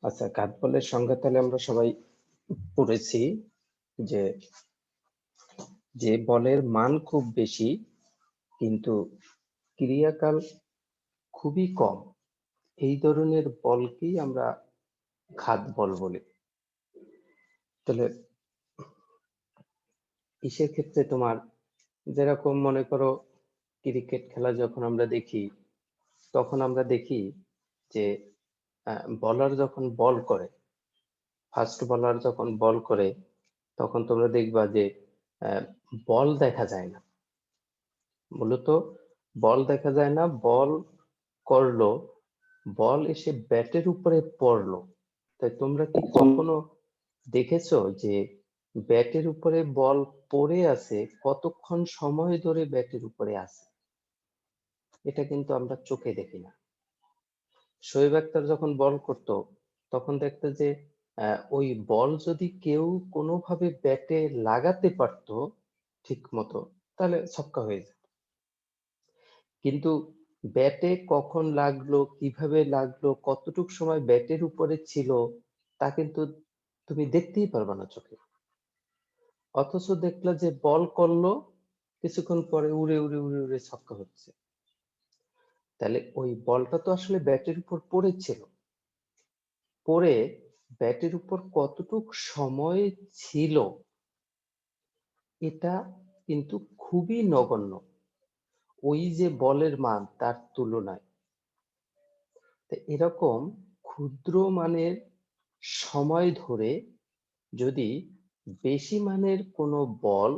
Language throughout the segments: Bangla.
আচ্ছা, ঘাত বলের সংজ্ঞা তাহলে আমরা সবাই পড়েছি যে যে বলের মান খুব বেশি কিন্তু ক্রিয়াকাল খুবই কম, এই ধরনের বলকেই আমরা ঘাত বল বলি। তাহলে ইসের ক্ষেত্রে তোমার যেরকম মনে করো ক্রিকেট খেলা যখন আমরা দেখি, তখন আমরা দেখি যে বলার যখন বল করে, ফার্স্ট বলার যখন বল করে, তখন তোমরা দেখবা যে বল দেখা যায় না, মূলত বল দেখা যায় না, বল করলো, বল এসে ব্যাটের উপরে পড়লো। তাই তোমরা কি কখনো দেখেছো যে ব্যাটের উপরে বল পড়ে আছে, কতক্ষণ সময় ধরে ব্যাটের উপরে আছে? এটা কিন্তু আমরা চোখে দেখি না। শোয়েব আক্তার যখন বল করতো, তখন দেখতো যে ওই বল যদি কেউ কোনোভাবে ব্যাটে লাগাতে পারতো ঠিক মতো, তাহলে ছক্কা হয়ে যেত। কিন্তু ব্যাটে কখন লাগলো, কিভাবে লাগলো, কতটুকু সময় ব্যাটের উপরে ছিল, তা কিন্তু তুমি দেখতেই পারবে না চোখে। অথচ দেখলা যে বল করলো, কিছুক্ষণ পরে উড়ে উড়ে উড়ে উড়ে ছক্কা হচ্ছে। তাহলে ওই বলটা তো আসলে ব্যাটের উপর পড়েছিল, পড়ে ব্যাটের উপর কতটুক সময় ছিল, এটা কিন্তু খুবই নগণ্য ওই যে বলের মান তার তুলনায়। তো এরকম ক্ষুদ্র মানের সময় ধরে যদি বেশি মানের কোনো বল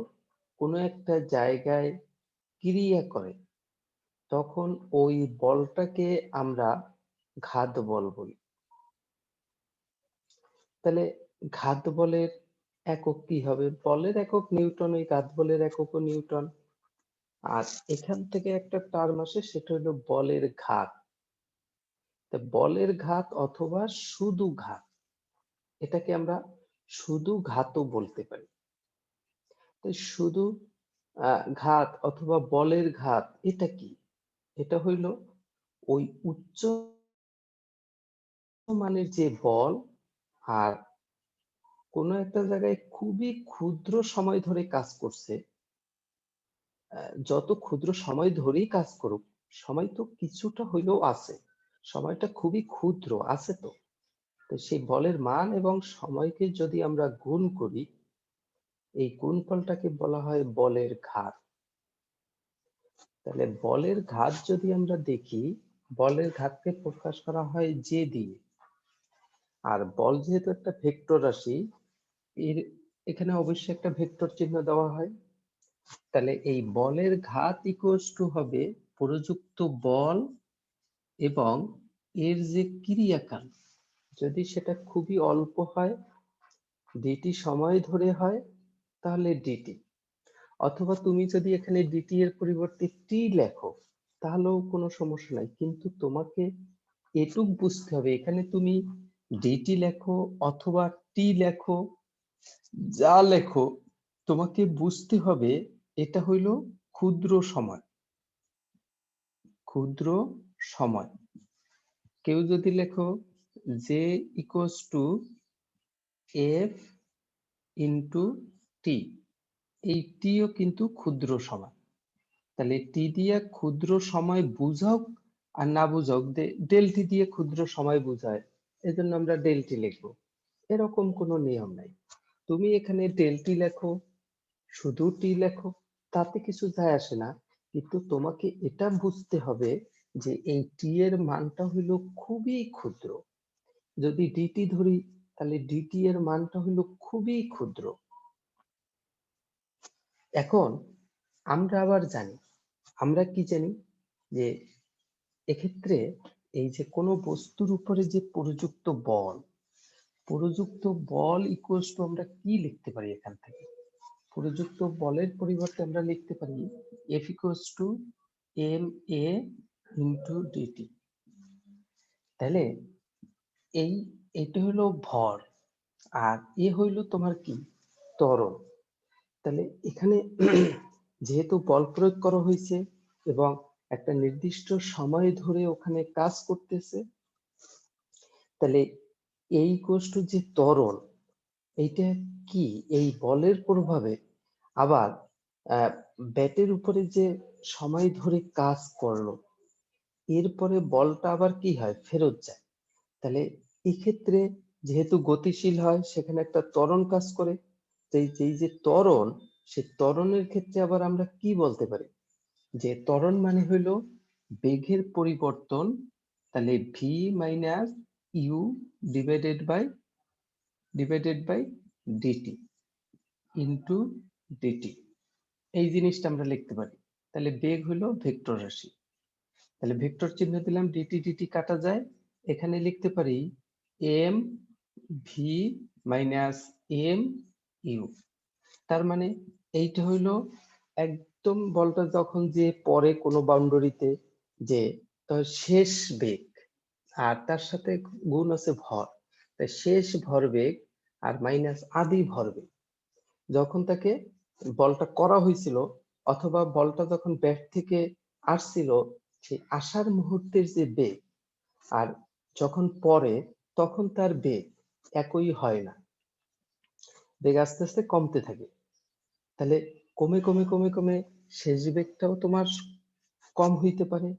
কোনো একটা জায়গায় ক্রিয়া করে, তখন ওই বলটাকে আমরা ঘাত বল বলি। তাহলে ঘাত বলের একক কি হবে? বলের একক নিউটন, ওই ঘাত বলের এককও নিউটন। আর এখান থেকে একটা টার্ম আসে, সেটা হলো বলের ঘাত। তা বলের ঘাত অথবা শুধু ঘাত, এটাকে আমরা শুধু ঘাতও বলতে পারি। তো শুধু ঘাত অথবা বলের ঘাত এটা কি? এটা হইল ওই উচ্চ মানের যে বল, আর কোনো একটা জায়গায় খুবই ক্ষুদ্র সময় ধরে কাজ করছে, যত ক্ষুদ্র সময় ধরেই কাজ করুক, সময় তো কিছুটা হইলেও আছে, সময়টা খুবই ক্ষুদ্র আছে, তো তো সেই বলের মান এবং সময়কে যদি আমরা গুণ করি, এই গুণফলটাকে বলা হয় বলের ঘাত। তাহলে বলের ঘাত যদি আমরা দেখি, বলের ঘাতকে প্রকাশ করা হয় জে দিয়ে। আর বল যেহেতু একটা ভেক্টর রাশি, এর এখানে অবশ্যই একটা ভেক্টর চিহ্ন দেওয়া হয়। তাহলে এই বলের ঘাত ইকুয়ালস টু হবে প্রযুক্ত বল এবং এর যে ক্রিয়াকাল, যদি সেটা খুবই অল্প হয়, ডিটি সময় ধরে হয়, তাহলে ডিটি। অথবা তুমি যদি এখানে ডিটি এর পরিবর্তে টি লেখো, তাহলেও কোনো সমস্যা নাই, কিন্তু তোমাকে এটুক বুঝতে হবে, এখানে তুমি ডিটি লেখো অথবা টি লেখো, যা লেখো, তোমাকে বুঝতে হবে এটা হইল ক্ষুদ্র সময়। ক্ষুদ্র সময়। কেউ যদি লেখো J equals to F into T, এই টিও কিন্তু ক্ষুদ্র সময়। তাহলে টি দিয়ে ক্ষুদ্র সময় বুঝাও আর না বুঝাও, ডেলটি দিয়ে ক্ষুদ্র সময় বুঝায়, এজন্য আমরা ডেলটি লিখবো। এরকম কোনো নিয়ম নাই। তুমি এখানে ডেলটি লেখো, শুধু টি লেখো, তাতে কিছু যায় আসে না, কিন্তু তোমাকে এটা বুঝতে হবে যে এই টি এর মানটা হইলো খুবই ক্ষুদ্র। যদি ডিটি ধরি, তাহলে ডিটি এর মানটা হইলো খুবই ক্ষুদ্র। এখন আমরা আবার জানি, আমরা কি জানি যে এক্ষেত্রে এই যে কোনো বস্তুর উপরে যে প্রযুক্ত বল, প্রযুক্ত বল ইকুয়ালস টু আমরা কি লিখতে পারি? এখান থেকে প্রযুক্ত বলের পরিবর্তে আমরা লিখতে পারি F equals to m a into dt. তাহলে এটা হলো ভর, আর এ হইলো তোমার কি? ত্বরণ। তাহলে এখানে যেহেতু বল প্রয়োগ করা হয়েছে এবং একটা নির্দিষ্ট সময় ধরে ওখানে কাজ করতেছে, তাহলে এই কোষ্ঠ যে ত্বরণ, এইটা কি এই বলের প্রভাবে আবার ব্যাটের উপরে যে সময় ধরে কাজ করলো, এরপরে বলটা আবার কি হয়, ফেরত যায়। তাহলে এক্ষেত্রে যেহেতু গতিশীল হয়, সেখানে একটা ত্বরণ কাজ করে। যেই যে ত্বরণ, সেই ত্বরণের ক্ষেত্রে আবার আমরা কি বলতে পারি, যে ত্বরণ মানে হইলো বেগের পরিবর্তন। তাহলে v minus u divided by dt into dt, এই জিনিসটা আমরা লিখতে পারি। তাহলে বেগ হলো ভেক্টর রাশি, তাহলে ভেক্টর চিহ্ন দিলাম, ডিটি ডিটি কাটা যায়, এখানে লিখতে পারি m v minus m u. তার মানে এইটা হইলো একদম বলটা যখন যে পরে কোনো বাউন্ডারিতে, যে শেষ বেগ, আর তার সাথে গুণ আছে ভর, তাই শেষ ভরবেগ আর মাইনাস আদি ভরবেগ যখন তাকে বলটা করা হয়েছিল, অথবা বলটা যখন ব্যাট থেকে আসছিল, সেই আসার মুহূর্তের যে বেগ আর যখন পরে, তখন তার বেগ একই হয় না, বেগ আস্তে আস্তে কমতে থাকে। তাহলে কমে কমে কমে কমে শেষ বেগটাও তোমার কম হইতে পারে।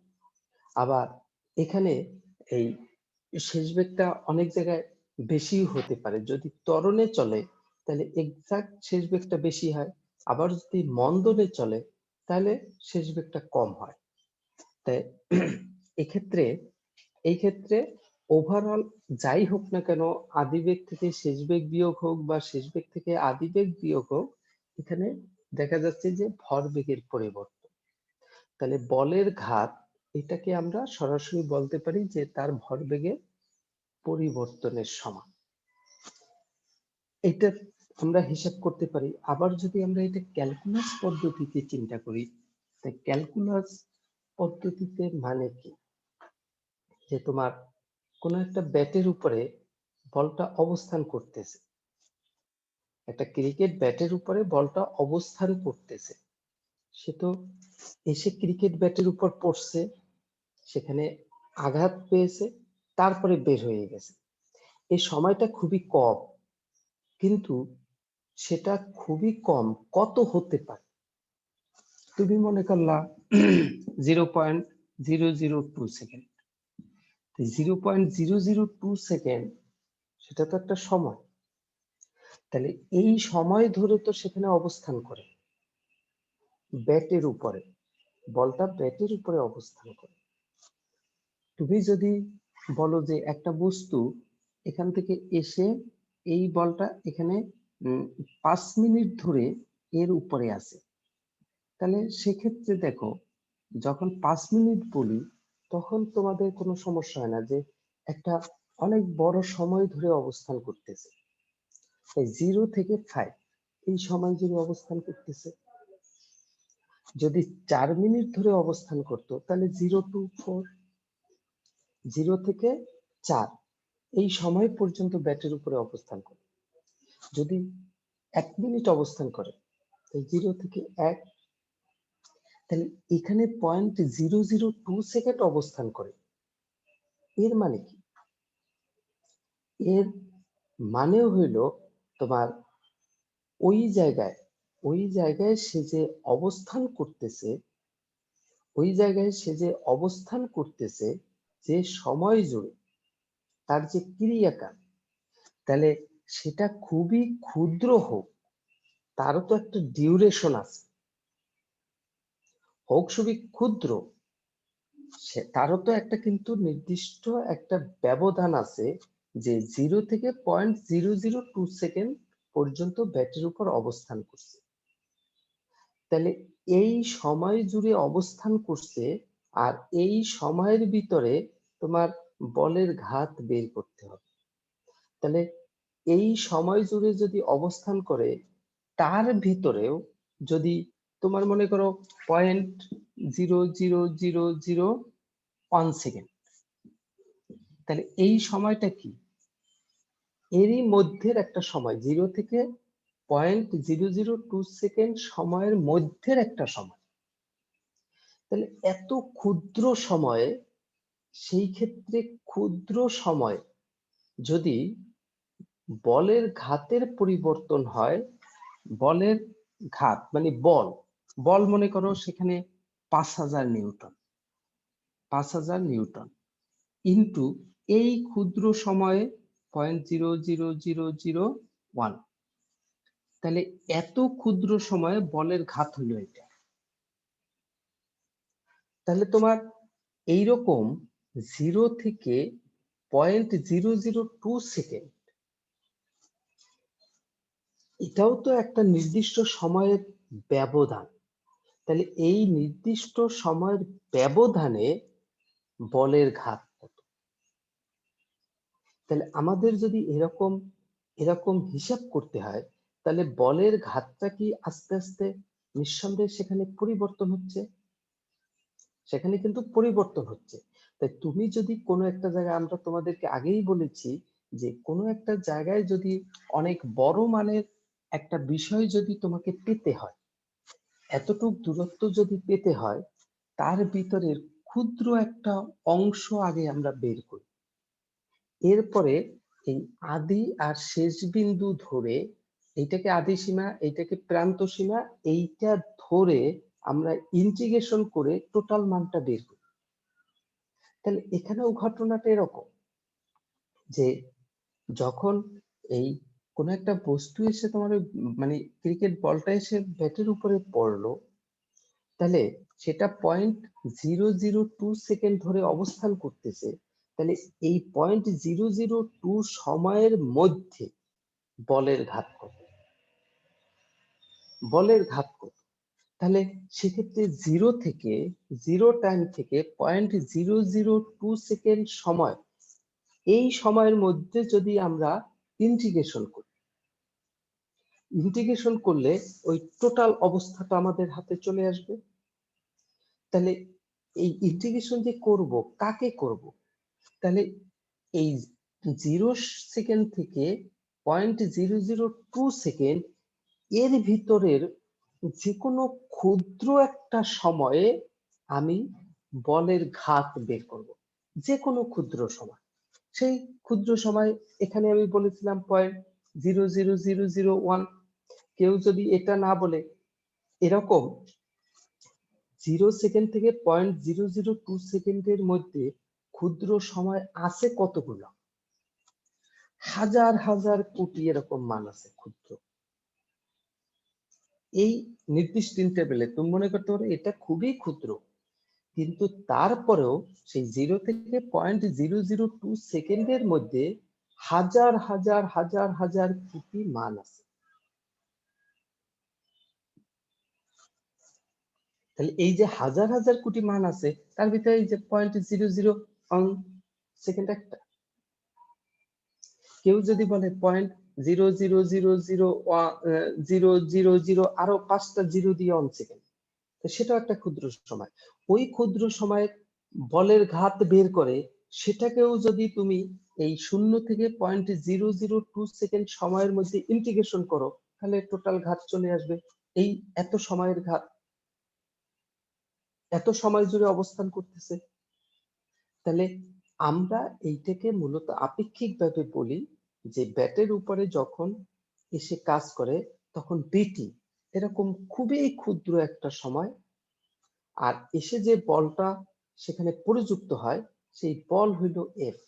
আবার এখানে এই শেষ বেগটা অনেক জায়গায় বেশিও হতে পারে। যদি ত্বরণে চলে তাহলে এক্সাক্ট শেষ বেগটা বেশি হয়, আবার যদি মন্দনে চলে তাহলে শেষ বেগটা কম হয়। তাই এক্ষেত্রে এই ক্ষেত্রে ওভারঅল যাই হোক না কেন, আদিবেগ থেকে শেষ বেগ বিয়োগ হোক বা শেষ বেগ থেকে আদিবেগ বিয়োগ হোক, এখানে দেখা যাচ্ছে যে ভরবেগের পরিবর্তন। তাহলে বলের ঘাত, এটাকে আমরা সরাসরি বলতে পারি যে তার ভরবেগের পরিবর্তনের সমান। এটা আমরা হিসাব করতে পারি। আবার যদি আমরা এটা ক্যালকুলাস পদ্ধতিতে চিন্তা করি, তাই ক্যালকুলাস পদ্ধতিতে মানে কি, যে তোমার কোন একটা ব্যাটের উপরে বলটা অবস্থান করতেছে, একটা ক্রিকেট ব্যাটের উপরে বলটা অবস্থান করতেছে, সে তো এসে ক্রিকেট ব্যাটের উপর পড়ছে, সেখানে আঘাত পেয়েছে, তারপরে বের হয়ে গেছে। এই সময়টা খুবই কম, কিন্তু সেটা খুবই কম কত হতে পারে, তুমি মনে করলা 0.002 সেকেন্ড, 0.002 সেকেন্ড, সেটা তো একটা সময়। তাহলে এই সময় ধরে তো সেখানে অবস্থান করে ব্যাটের উপরে, বলটা ব্যাটের উপরে অবস্থান করে। তুমি যদি বলো যে একটা বস্তু এখান থেকে এসে এই বলটা এখানে 5 মিনিট ধরে এর উপরে আছে, তাহলে সেক্ষেত্রে দেখো, যখন 5 মিনিট বলি তখন তোমাদের কোনো সমস্যা হয় না, যে একটা অনেক বড় সময় ধরে অবস্থান করতেছে। 0 থেকে 5 এই সময় জুড়ে অবস্থান করতেছে। যদি 4 মিনিট ধরে অবস্থান করতো তাহলে 0 to 4, 0 থেকে 4 এই সময় পর্যন্ত ব্যাটের উপরে অবস্থান করে। যদি 1 মিনিট অবস্থান করে, 0 থেকে 1, তাহলে এখানে 0.002 সেকেন্ড অবস্থান করে। এর মানে কি, এর মানেও হইল তোমার ওই জায়গায় সে যে অবস্থান করতেছে, যে সময় জুড়ে তার যে ক্রিয়াকাল, তাহলে সেটা খুবই ক্ষুদ্র হোক, তারও তো একটা ডিউরেশন আছে, হোক খুবই ক্ষুদ্র, তারও তো একটা কিন্তু নির্দিষ্ট একটা ব্যবধান আছে, যে 0 থেকে 0.002 সেকেন্ড পর্যন্ত ব্যাটের উপর অবস্থান করছে। তাহলে এই সময় জুড়ে অবস্থান করছে, আর এই সময়ের ভিতরে তোমার বলের ঘাত বের করতে হবে। তাহলে এই সময় জুড়ে যদি অবস্থান করে, তার ভিতরেও যদি তোমার মনে করো 0.00001 সেকেন্ড, তাহলে এই সময়টা কি, এরই মধ্যের একটা সময়, 0 থেকে 0.002 সেকেন্ড সময়ের মধ্যের একটা সময়। তাহলে এত ক্ষুদ্র সময়ে, সেই ক্ষেত্রে ক্ষুদ্র সময় যদি বলের ঘাতের পরিবর্তন হয়, বলের ঘাত মানে বল, বল মনে করো সেখানে 5000 নিউটন, 5000 নিউটন ইন্টু এই ক্ষুদ্র সময়ে 0.00001, তাহলে এত ক্ষুদ্র সময়ে বলের ঘাত হলো এটা। তাহলে তোমার এইরকম 0 থেকে 0.002 সেকেন্ড, এটাও তো একটা নির্দিষ্ট সময়ের ব্যবধান। তাহলে এই নির্দিষ্ট সময়ের ব্যবধানে বলের ঘাত কত? তাহলে আমাদের যদি এরকম এরকম হিসাব করতে হয়, তাহলে বলের ঘাতটা কি আস্তে আস্তে নিঃসন্দেহে সেখানে পরিবর্তন হচ্ছে, সেখানে কিন্তু পরিবর্তন হচ্ছে। তাই তুমি যদি কোনো একটা জায়গায়, আমরা তোমাদেরকে আগেই বলেছি যে কোনো একটা জায়গায় যদি অনেক বড় মানের একটা বিষয় যদি তোমাকে পেতে হয়, এতটুক দূরত্ব যদি পেতে হয়, তার ভিতরের ক্ষুদ্র একটা অংশ আগে আমরা বের করি, এরপরে এই আদি আর শেষ বিন্দু ধরে, এইটাকে আদি সীমা, এইটাকে প্রান্ত সীমা, এইটা ধরে আমরা ইন্টিগ্রেশন করে টোটাল মানটা বের করি। তাহলে এখানেও ঘটনাটা এরকম যে যখন এই কোন একটা বস্তু এসে তোমার মানে ক্রিকেট বলটা এসে ব্যাটের উপরে পড়লো, তাহলে সেটা 0.002 সেকেন্ড ধরে অবস্থান করতেছে। তাহলে এই 0.002 সময়ের মধ্যে বলের ঘাত কত, বলের ঘাত কত? তাহলে সেক্ষেত্রে জিরো টাইম থেকে 0.002 সেকেন্ড সময়, এই সময়ের মধ্যে যদি আমরা ইন্টিগ্রেশন করি, ইন্টিগ্রেশন করলে ওই টোটাল অবস্থাটা আমাদের হাতে চলে আসবে। তাহলে এই ইন্টিগ্রেশন যে করব, কাকে করব? তাহলে এই 0 সেকেন্ড থেকে 0.002 সেকেন্ড এর ভিতরের যে কোনো ক্ষুদ্র একটা সময়ে আমি বলের ঘাত বের করব, যে কোনো ক্ষুদ্র সময়। সেই ক্ষুদ্র সময় এখানে আমি বলেছিলাম 0.00001। কেউ যদি এটা না বলে, এরকম 0 সেকেন্ড থেকে 0.002 সেকেন্ডের মধ্যে ক্ষুদ্র সময় আছে কতগুলো? হাজার হাজার কোটি এরকম মান আছে ক্ষুদ্র। এই নির্দিষ্ট ইন্টারভ্যালে তুমি মনে করতে পারো এটা খুবই ক্ষুদ্র, কিন্তু তারপরেও সেই 0 থেকে 0.002 সেকেন্ডের মধ্যে হাজার হাজার হাজার হাজার কোটি মান আছে। তাহলে এই যে হাজার হাজার কোটি মান আছে, তার ভিতরে এই যে 0.001 সেকেন্ড একটা। কেউ যদি বলে 0.0000000 আরো 5টা জিরো দিয়ে 1 সেকেন্ড, সেটাও একটা ক্ষুদ্র সময়। ওই ক্ষুদ্র সময়ের বলের ঘাত বের করে সেটাকেও যদি তুমি এই 0 থেকে 0.002 সেকেন্ড সময়ের মধ্যে ইন্টিগ্রেশন করো, তাহলে টোটাল ঘাত চলে আসবে এই এত সময়ের ঘাত, এত সময় জুড়ে অবস্থান করতেছে। তাহলে আমরা এইটাকে মূলত আপেক্ষিকভাবে বলি যে ব্যাটের উপরে যখন এসে কাজ করে তখন বিটি এরকম খুবই ক্ষুদ্র একটা সময়, আর এসে যে বলটা সেখানে প্রযুক্ত হয় সেই বল হইল এফ।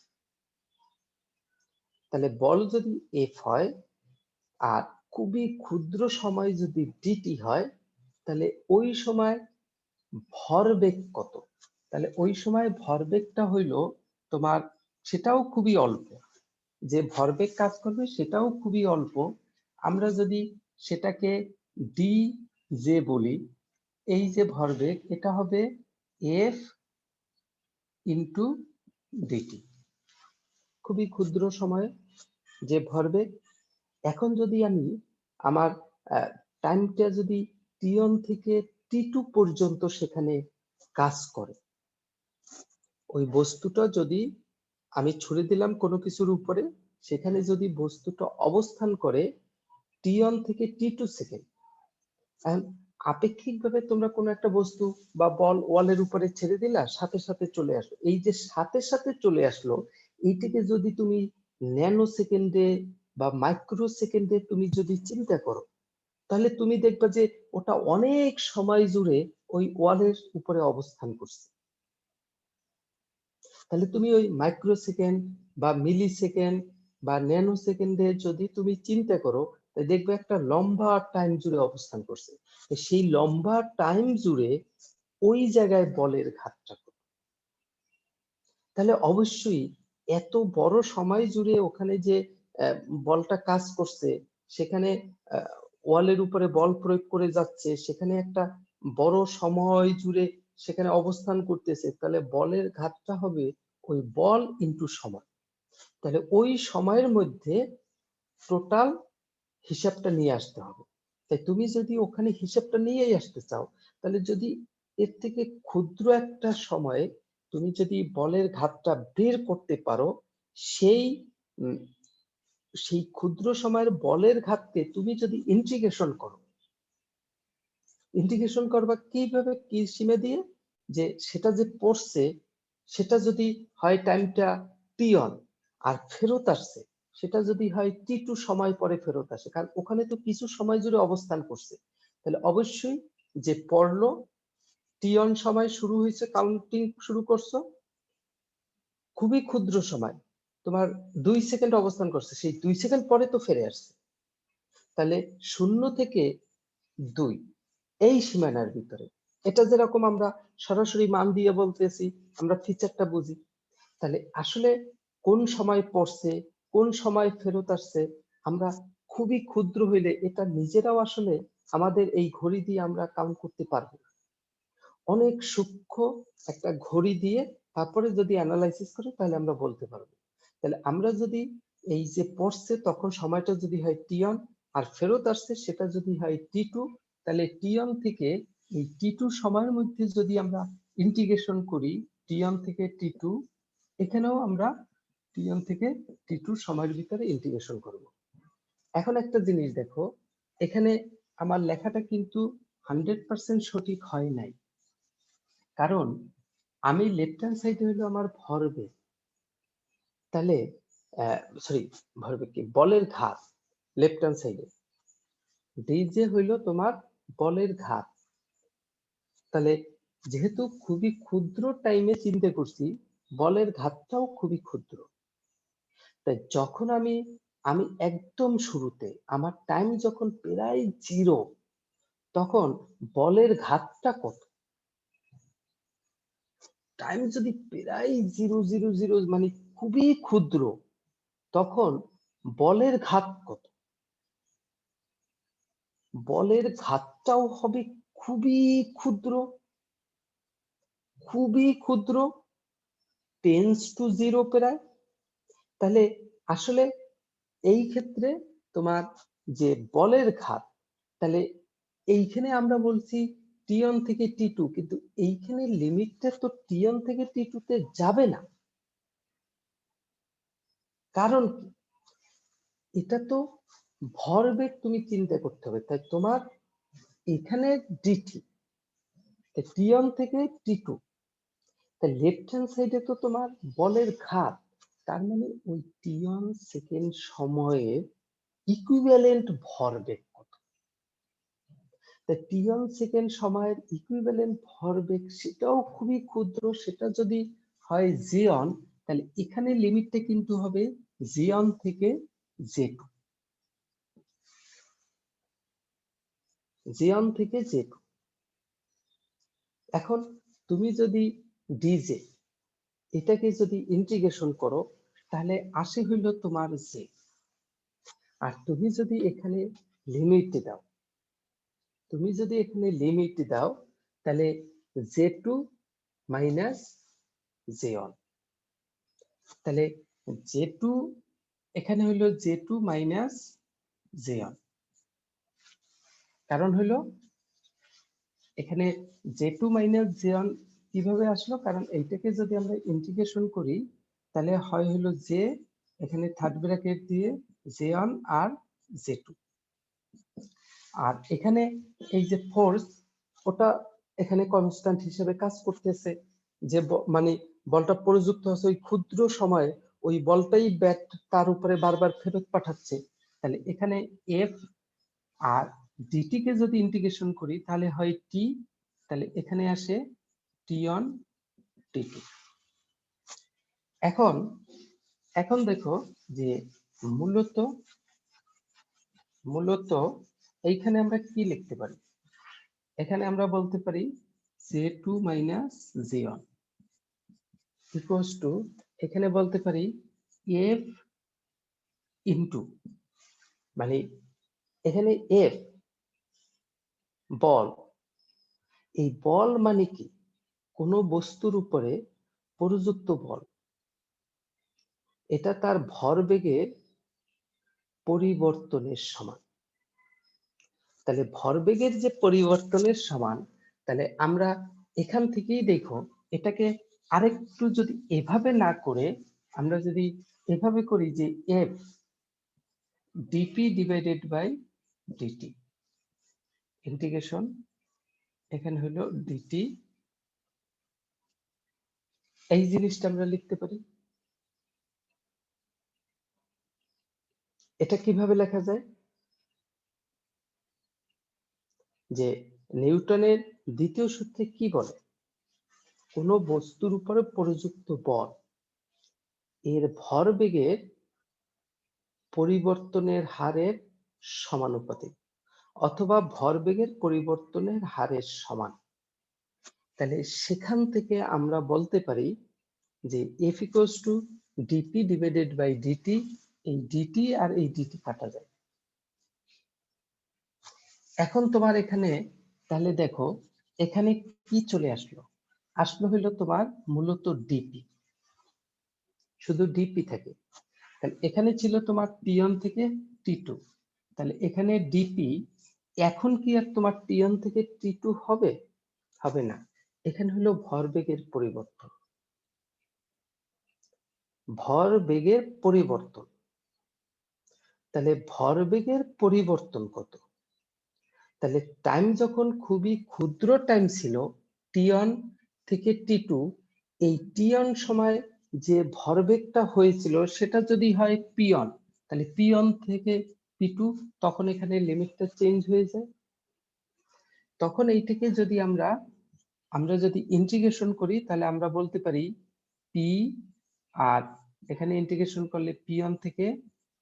তাহলে বল যদি এফ হয় আর খুবই ক্ষুদ্র সময় যদি ডিটি হয়, তাহলে ওই সময় ভরবেগ কত? তাহলে ওই সময় ভরবেগটা হইল তোমার, সেটাও খুবই অল্প, যে ভরবেগ কাজ করবে সেটাও খুবই অল্প। আমরা যদি সেটাকে ডি যে বলি, এই যে ভরবেগ এটা হবে এফ ইন্টু ডিটি, খুবই ক্ষুদ্র সময়ে যে ভরবেগ। এখন যদি আমি আমার টাইমটা যদি টি1 থেকে টি2 পর্যন্ত সেখানে কাজ করে, ওই বস্তুটা যদি আমি ছুড়ে দিলাম কোনো কিছুর উপরে, সেখানে যদি বস্তুটা অবস্থান করে টি1 থেকে টি2 সেকেন্ড, আপেক্ষিকভাবে তোমরা কোনো একটা বস্তু বা বল ওয়ালের উপরে ছেড়ে দিলা, সাথে সাথে চলে আসলো, এই যে সাথে সাথে চলে আসলো, এইটাকে যদি তুমি ন্যানো সেকেন্ডে বা মাইক্রো সেকেন্ডে তুমি যদি চিন্তা করো, তাহলে তুমি দেখবে যে ওটা অনেক সময় জুড়ে ওই ওয়ালের উপরে অবস্থান করছে। তাহলে তুমি ওই মাইক্রো সেকেন্ড বা মিলি সেকেন্ড বা ন্যানো সেকেন্ডে যদি তুমি চিন্তা করো, তাহলে দেখবে একটা লম্বা টাইম জুড়ে অবস্থান করছে। সেই লম্বা টাইম জুড়ে ওই জায়গায় বলের ঘাতটা কত? তাহলে অবশ্যই এত বড় সময় জুড়ে ওখানে যে বলটা কাজ করছে, সেখানে ওয়ালের উপরে বল প্রয়োগ করে যাচ্ছে, সেখানে একটা বড় সময় জুড়ে সেখানে অবস্থান করতেছে, তাহলে বলের ঘাতটা হবে ওই বল ইনটু সময়। তাহলে ওই সময়ের মধ্যে টোটাল হিসাবটা নিয়ে আসতে হবে। তাই তুমি যদি ওখানে হিসাবটা নিয়েই আসতে চাও, তাহলে যদি এর থেকে ক্ষুদ্র একটা সময়ে তুমি যদি বলের ঘাতটা বের করতে পারো, সেই সেই ক্ষুদ্র সময়ের বলের ঘাতকে তুমি যদি ইন্টিগ্রেশন করো, ইন্টিগ্রেশন করবা কিভাবে, কি সীমা দিয়ে, যে সেটা যে পড়ছে সেটা যদি হয় টাইমটা টি1 আর ফেরত আসছে সেটা যদি হয় টি2 সময় পরে ফেরত আসে, কারণ ওখানে তো কিছু সময় জুড়ে অবস্থান করছে, তাহলে অবশ্যই যে পড়লো টি1 সময় শুরু হয়েছে, কাউন্টিং শুরু করছো, খুবই ক্ষুদ্র সময় তোমার 2 সেকেন্ড অবস্থান করছে, সেই 2 সেকেন্ড পরে তো ফিরে আসছে। তাহলে 0 থেকে 2 এই সীমানার ভিতরে, এটা যেরকম আমরা সরাসরি মান দিয়ে বলতেছি, আমরা ফিচারটা বুঝি, তাহলে আসলে কোন সময় পড়ছে, কোন সময় ফেরত আসছে, আমরা খুবই ক্ষুদ্র হইলে এটা নিজেরাও আসলে আমাদের এই ঘড়ি দিয়ে আমরা কাউন্ট করতে পারবো না। অনেক সূক্ষ্ম একটা ঘড়ি দিয়ে তারপরে যদি অ্যানালাইসিস করি তাহলে আমরা বলতে পারবো। তাহলে আমরা যদি এই যে পড়ছে তখন সময়টা যদি হয় টি1 আর ফেরত আসছে সেটা যদি হয় টি2, তাহলে টি1 থেকে এই টি2 সময়ের মধ্যে যদি আমরা ইন্টিগ্রেশন করি টি1 থেকে টি2, এখানেও আমরা টি1 থেকে টি2 সময়ের ভিতরে ইন্টিগ্রেশন করব। এখন একটা জিনিস দেখো, এখানে আমার লেখাটা কিন্তু 100% সঠিক হয় নাই, কারণ আমি লেফট হ্যান্ড সাইডে হলো আমার ভরবেগ, তাহলে সরি ভরবেগ কি বলের ঘাত, লেফট হ্যান্ড সাইডে যে হইল তোমার বলের ঘাত। তাহলে যেহেতু খুবই ক্ষুদ্র টাইমে চিন্তা করছি, বলের ঘাতটাও খুবই ক্ষুদ্র, তাই যখন আমি একদম শুরুতে আমার টাইম যখন প্রায় 0, তখন বলের ঘাতটা কত, টাইম যদি প্রায় 0,0,0 মানে খুবই ক্ষুদ্র, তখন বলের ঘাত কত, বলের ঘাতটাও হবে খুবই ক্ষুদ্র, খুবই ক্ষুদ্র, টেন্স টু 0 প্রায়। তাহলে আসলে এই ক্ষেত্রে তোমার যে বলের ঘাত, তাহলে এইখানে আমরা বলছি টি1 থেকে টি2, কিন্তু এইখানে লিমিটটা তো টি1 থেকে টি2 তে যাবে না, কারণ কি, এটা তো ভরবেগ তুমি চিন্তা করতে হবে, তাই তোমার এখানে ডিটি টি1 থেকে টি2, তাই লেফট হ্যান্ড সাইডে তো তোমার বলের ঘাত, তার মানে ওই টি1 সেকেন্ড সময়ে ইকুইভ্যালেন্ট ভরবেগ কত, তাই টি1 সেকেন্ড সময়ের ইকুইভ্যালেন্ট ভরবেগ সেটাও খুবই ক্ষুদ্র, সেটা যদি হয় জি1, তাহলে এখানে লিমিটটা কিন্তু হবে জি1 থেকে জে2, জি1 থেকে জে2। এখন তুমি যদি ডিজে এটাকে যদি ইন্টিগ্রেশন করো, তাহলে আসে হইল তোমার জে, আর তুমি যদি এখানে লিমিট দাও, তুমি যদি এখানে লিমিট দাও, তাহলে জে2 মাইনাস জে1, তাহলে জে2 এখানে হইলো জে2 মাইনাস জে1, কারণ হইলো এখানে জে2 মাইনাস জে1 কিভাবে আসলো, কারণ এইটাকে যদি আমরা ইন্টিগ্রেশন করি তাহলে হয় হলো জে, এখানে থার্ড ব্র্যাকেট দিয়ে জে1 আর জে2, আর এখানে এই যে ফোর্স ওটা এখানে কনস্ট্যান্ট হিসেবে কাজ করতেছে, যে মানে বলটা প্রযুক্ত হচ্ছে ওই ক্ষুদ্র সময়ে ওই বলটাই ব্যাট তার উপরে বারবার ফেরত পাঠাচ্ছে, তাহলে এখানে এফ আর ডিটি কে যদি ইন্টিগ্রেশন করি তাহলে হয় টি, তাহলে এখানে আসে টি অন টি2। এখন দেখো যে মূলত এইখানে আমরা কি লিখতে পারি, এখানে আমরা বলতে পারি J2 minus J1 equals to, এখানে বলতে পারি F ইনটু, মানে এখানে F বল, এই বল মানে কি, কোন বস্তুর উপরে প্রযুক্ত বল, এটা তার ভরবেগের পরিবর্তনের সমান। তাহলে ভরবেগের যে পরিবর্তনের সমান, তাহলে আমরা এখান থেকেই দেখো এটাকে আরেকটু যদি এভাবে না করে আমরা যদি এভাবে করি যে F dp divided by dt integration, এখানে হলো ডিটি, এই জিনিসটা আমরা লিখতে পারি। এটা কিভাবে লেখা যায়, যে নিউটনের দ্বিতীয় সূত্রে কি বলে, কোন বস্তুর উপরে প্রযুক্ত বল এর ভরবেগের পরিবর্তনের হারের সমানুপাতিক অথবা ভরবেগের পরিবর্তনের হারের সমান। তাহলে সেখান থেকে আমরা বলতে পারি যে F equals to dp divided by dt, এই ডিটি আর এই ডিটি কাটা যায়। এখন তোমার এখানে তাহলে দেখো এখানে কি চলে আসলো হলো তোমার মূলত ডিপি, শুধু ডিপি থাকে। তাহলে এখানে ছিল তোমার টি1 থেকে টি2, তাহলে এখানে ডিপি, এখন কি আর তোমার টি1 থেকে টি2 হবে, হবে না, এখানে হলো ভরবেগের পরিবর্তন, ভরবেগের পরিবর্তন। তাহলে ভরবেগের পরিবর্তন কত, তাহলে টাইম যখন খুবই ক্ষুদ্র টাইম ছিল টি1 থেকে টি2, এই টি1 সময় যে ভরবেগটা হয়েছিল সেটা যদি হয় পি1, তাহলে পি1 থেকে পি2, তখন এখানে লিমিটটা চেঞ্জ হয়ে যায়। তখন এইটাকে যদি আমরা যদি ইন্টিগ্রেশন করি তাহলে আমরা বলতে পারি পি, আর এখানে ইন্টিগ্রেশন করলে পি1 থেকে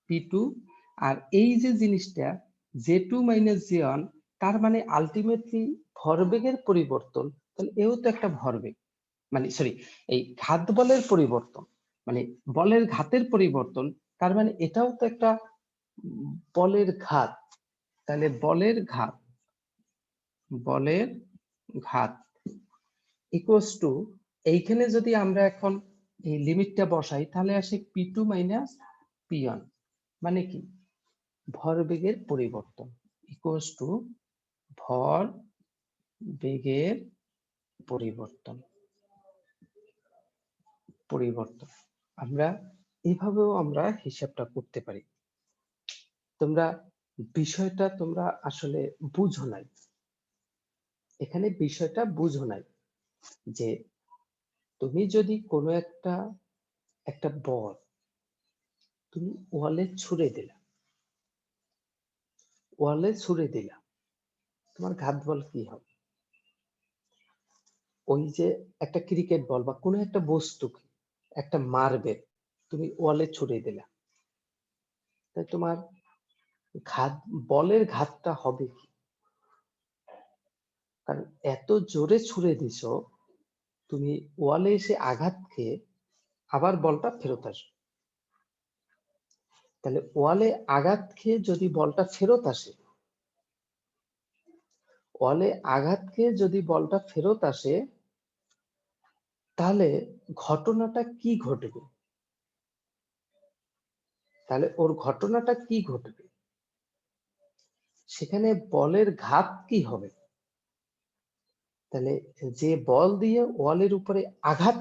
পি2, আর এই যে জিনিসটা J2 মাইনাস J1, তার মানে আলটিমেটলি ভরবেগের পরিবর্তন, তাহলে এও তো একটা ভরবেগ, মানে সরি এই ঘাত বলের পরিবর্তন, মানে বলের ঘাতের পরিবর্তন, তার মানে এটাও তো একটা বলের ঘাত। তাহলে বলের ঘাত ইকুয়ালস টু, এইখানে যদি আমরা এখন এই লিমিটটা বসাই তাহলে আসে পি2 মাইনাস পি1, মানে কি ভরবেগের পরিবর্তন ইকুয়ালস টু ভর বেগের পরিবর্তন। আমরা এভাবেও আমরা হিসাবটা করতে পারি। বিষয়টা তোমরা আসলে বুঝো নাই, এখানে বিষয়টা বুঝো নাই যে তুমি যদি কোনো একটা বল তুমি ওয়ালে ছুড়ে দিলা, তোমার ঘাত বল কি হবে, ওই যে একটা ক্রিকেট বল বা কোনো একটা বস্তুকে, একটা মার্বেল তুমি ওয়ালে ছুড়ে দিলা, তাই তোমার বলের ঘাতটা হবে কি, কারণ এত জোরে ছুড়ে দিছো তুমি ওয়ালে এসে আঘাত খেয়ে আবার বলটা ফেরত আসবে। তাহলে ওয়ালে আঘাত খেয়ে যদি বলটা ফেরত আসে, তাহলে ঘটনাটা কি ঘটবে, সেখানে বলের ঘাত কি হবে, তাহলে যে বল দিয়ে ওয়ালের উপরে আঘাত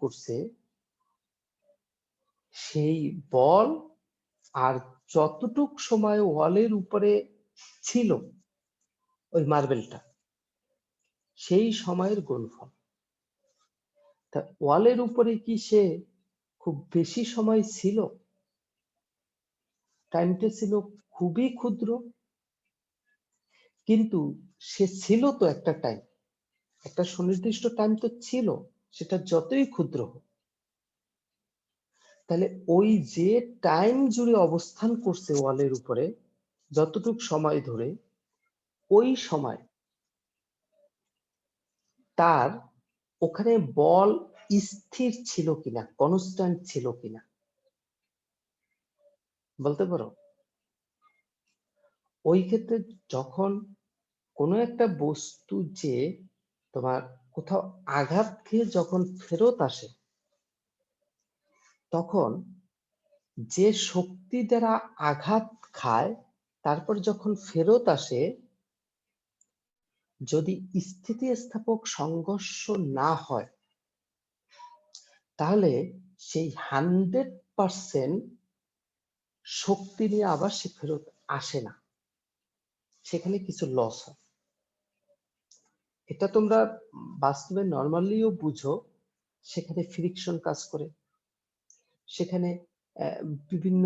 করছে, সেই বল আর যতটুক সময় ওয়ালের উপরে ছিল ওই মার্বেলটা, সেই সময়ের গুণফল। তা ওয়ালের উপরে কি সে খুব বেশি সময় ছিল? টাইমটা ছিল খুবই ক্ষুদ্র, কিন্তু সে ছিল তো একটা টাইম, একটা সুনির্দিষ্ট টাইম তো ছিল, সেটা যতই ক্ষুদ্র হোক। তাহলে ওই যে টাইম জুড়ে অবস্থান করছে ওয়ালের উপরে যতটুক সময় ধরে, ওই সময় তার ওখানে বল স্থির ছিল কিনা, কনস্ট্যান্ট ছিল কিনা বলতে পারো? ওই ক্ষেত্রে যখন কোনো একটা বস্তু যে তোমার কোথাও আঘাত খেয়ে যখন ফেরত আসে, তখন যে শক্তি দ্বারা আঘাত খায় তারপর যখন ফেরত আসে, যদি স্থিতিস্থাপক সংঘর্ষ না হয়, তাহলে সেই 100% শক্তি নিয়ে আবার সে ফেরত আসে না, সেখানে কিছু লস হয়। এটা তোমরা বাস্তবে নর্মালিও বুঝো, সেখানে ফ্রিকশন কাজ করে, সেখানে বিভিন্ন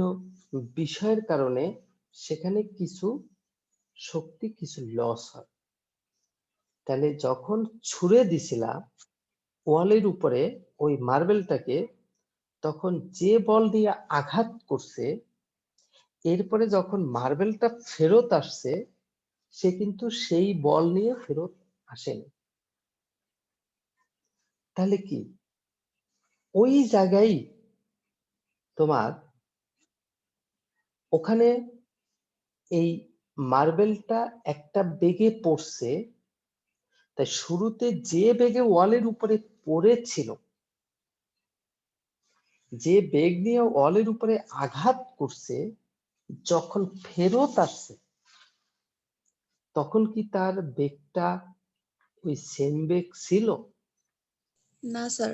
বিষয়ের কারণে সেখানে কিছু শক্তি, কিছু লস হয়। তাহলে যখন ছুঁড়ে দিছিলা ওয়ালের উপরে ওই মার্বেলটাকে, তখন যে বল দিয়ে আঘাত করছে, এরপরে যখন মার্বেলটা ফেরত আসছে, সে কিন্তু সেই বল নিয়ে ফেরত আসেনি। তাহলে কি ওই জায়গায় তোমার ওখানে এই মার্বেলটা একটা বেগে পড়ছে, তাই শুরুতে যে বেগে ওয়ালের উপরে পড়েছিল, যে বেগ নিয়ে ওয়ালের উপরে আঘাত করছে, যখন ফেরত আসছে তখন কি তার বেগটা ওই সেম বেগ ছিল? না স্যার।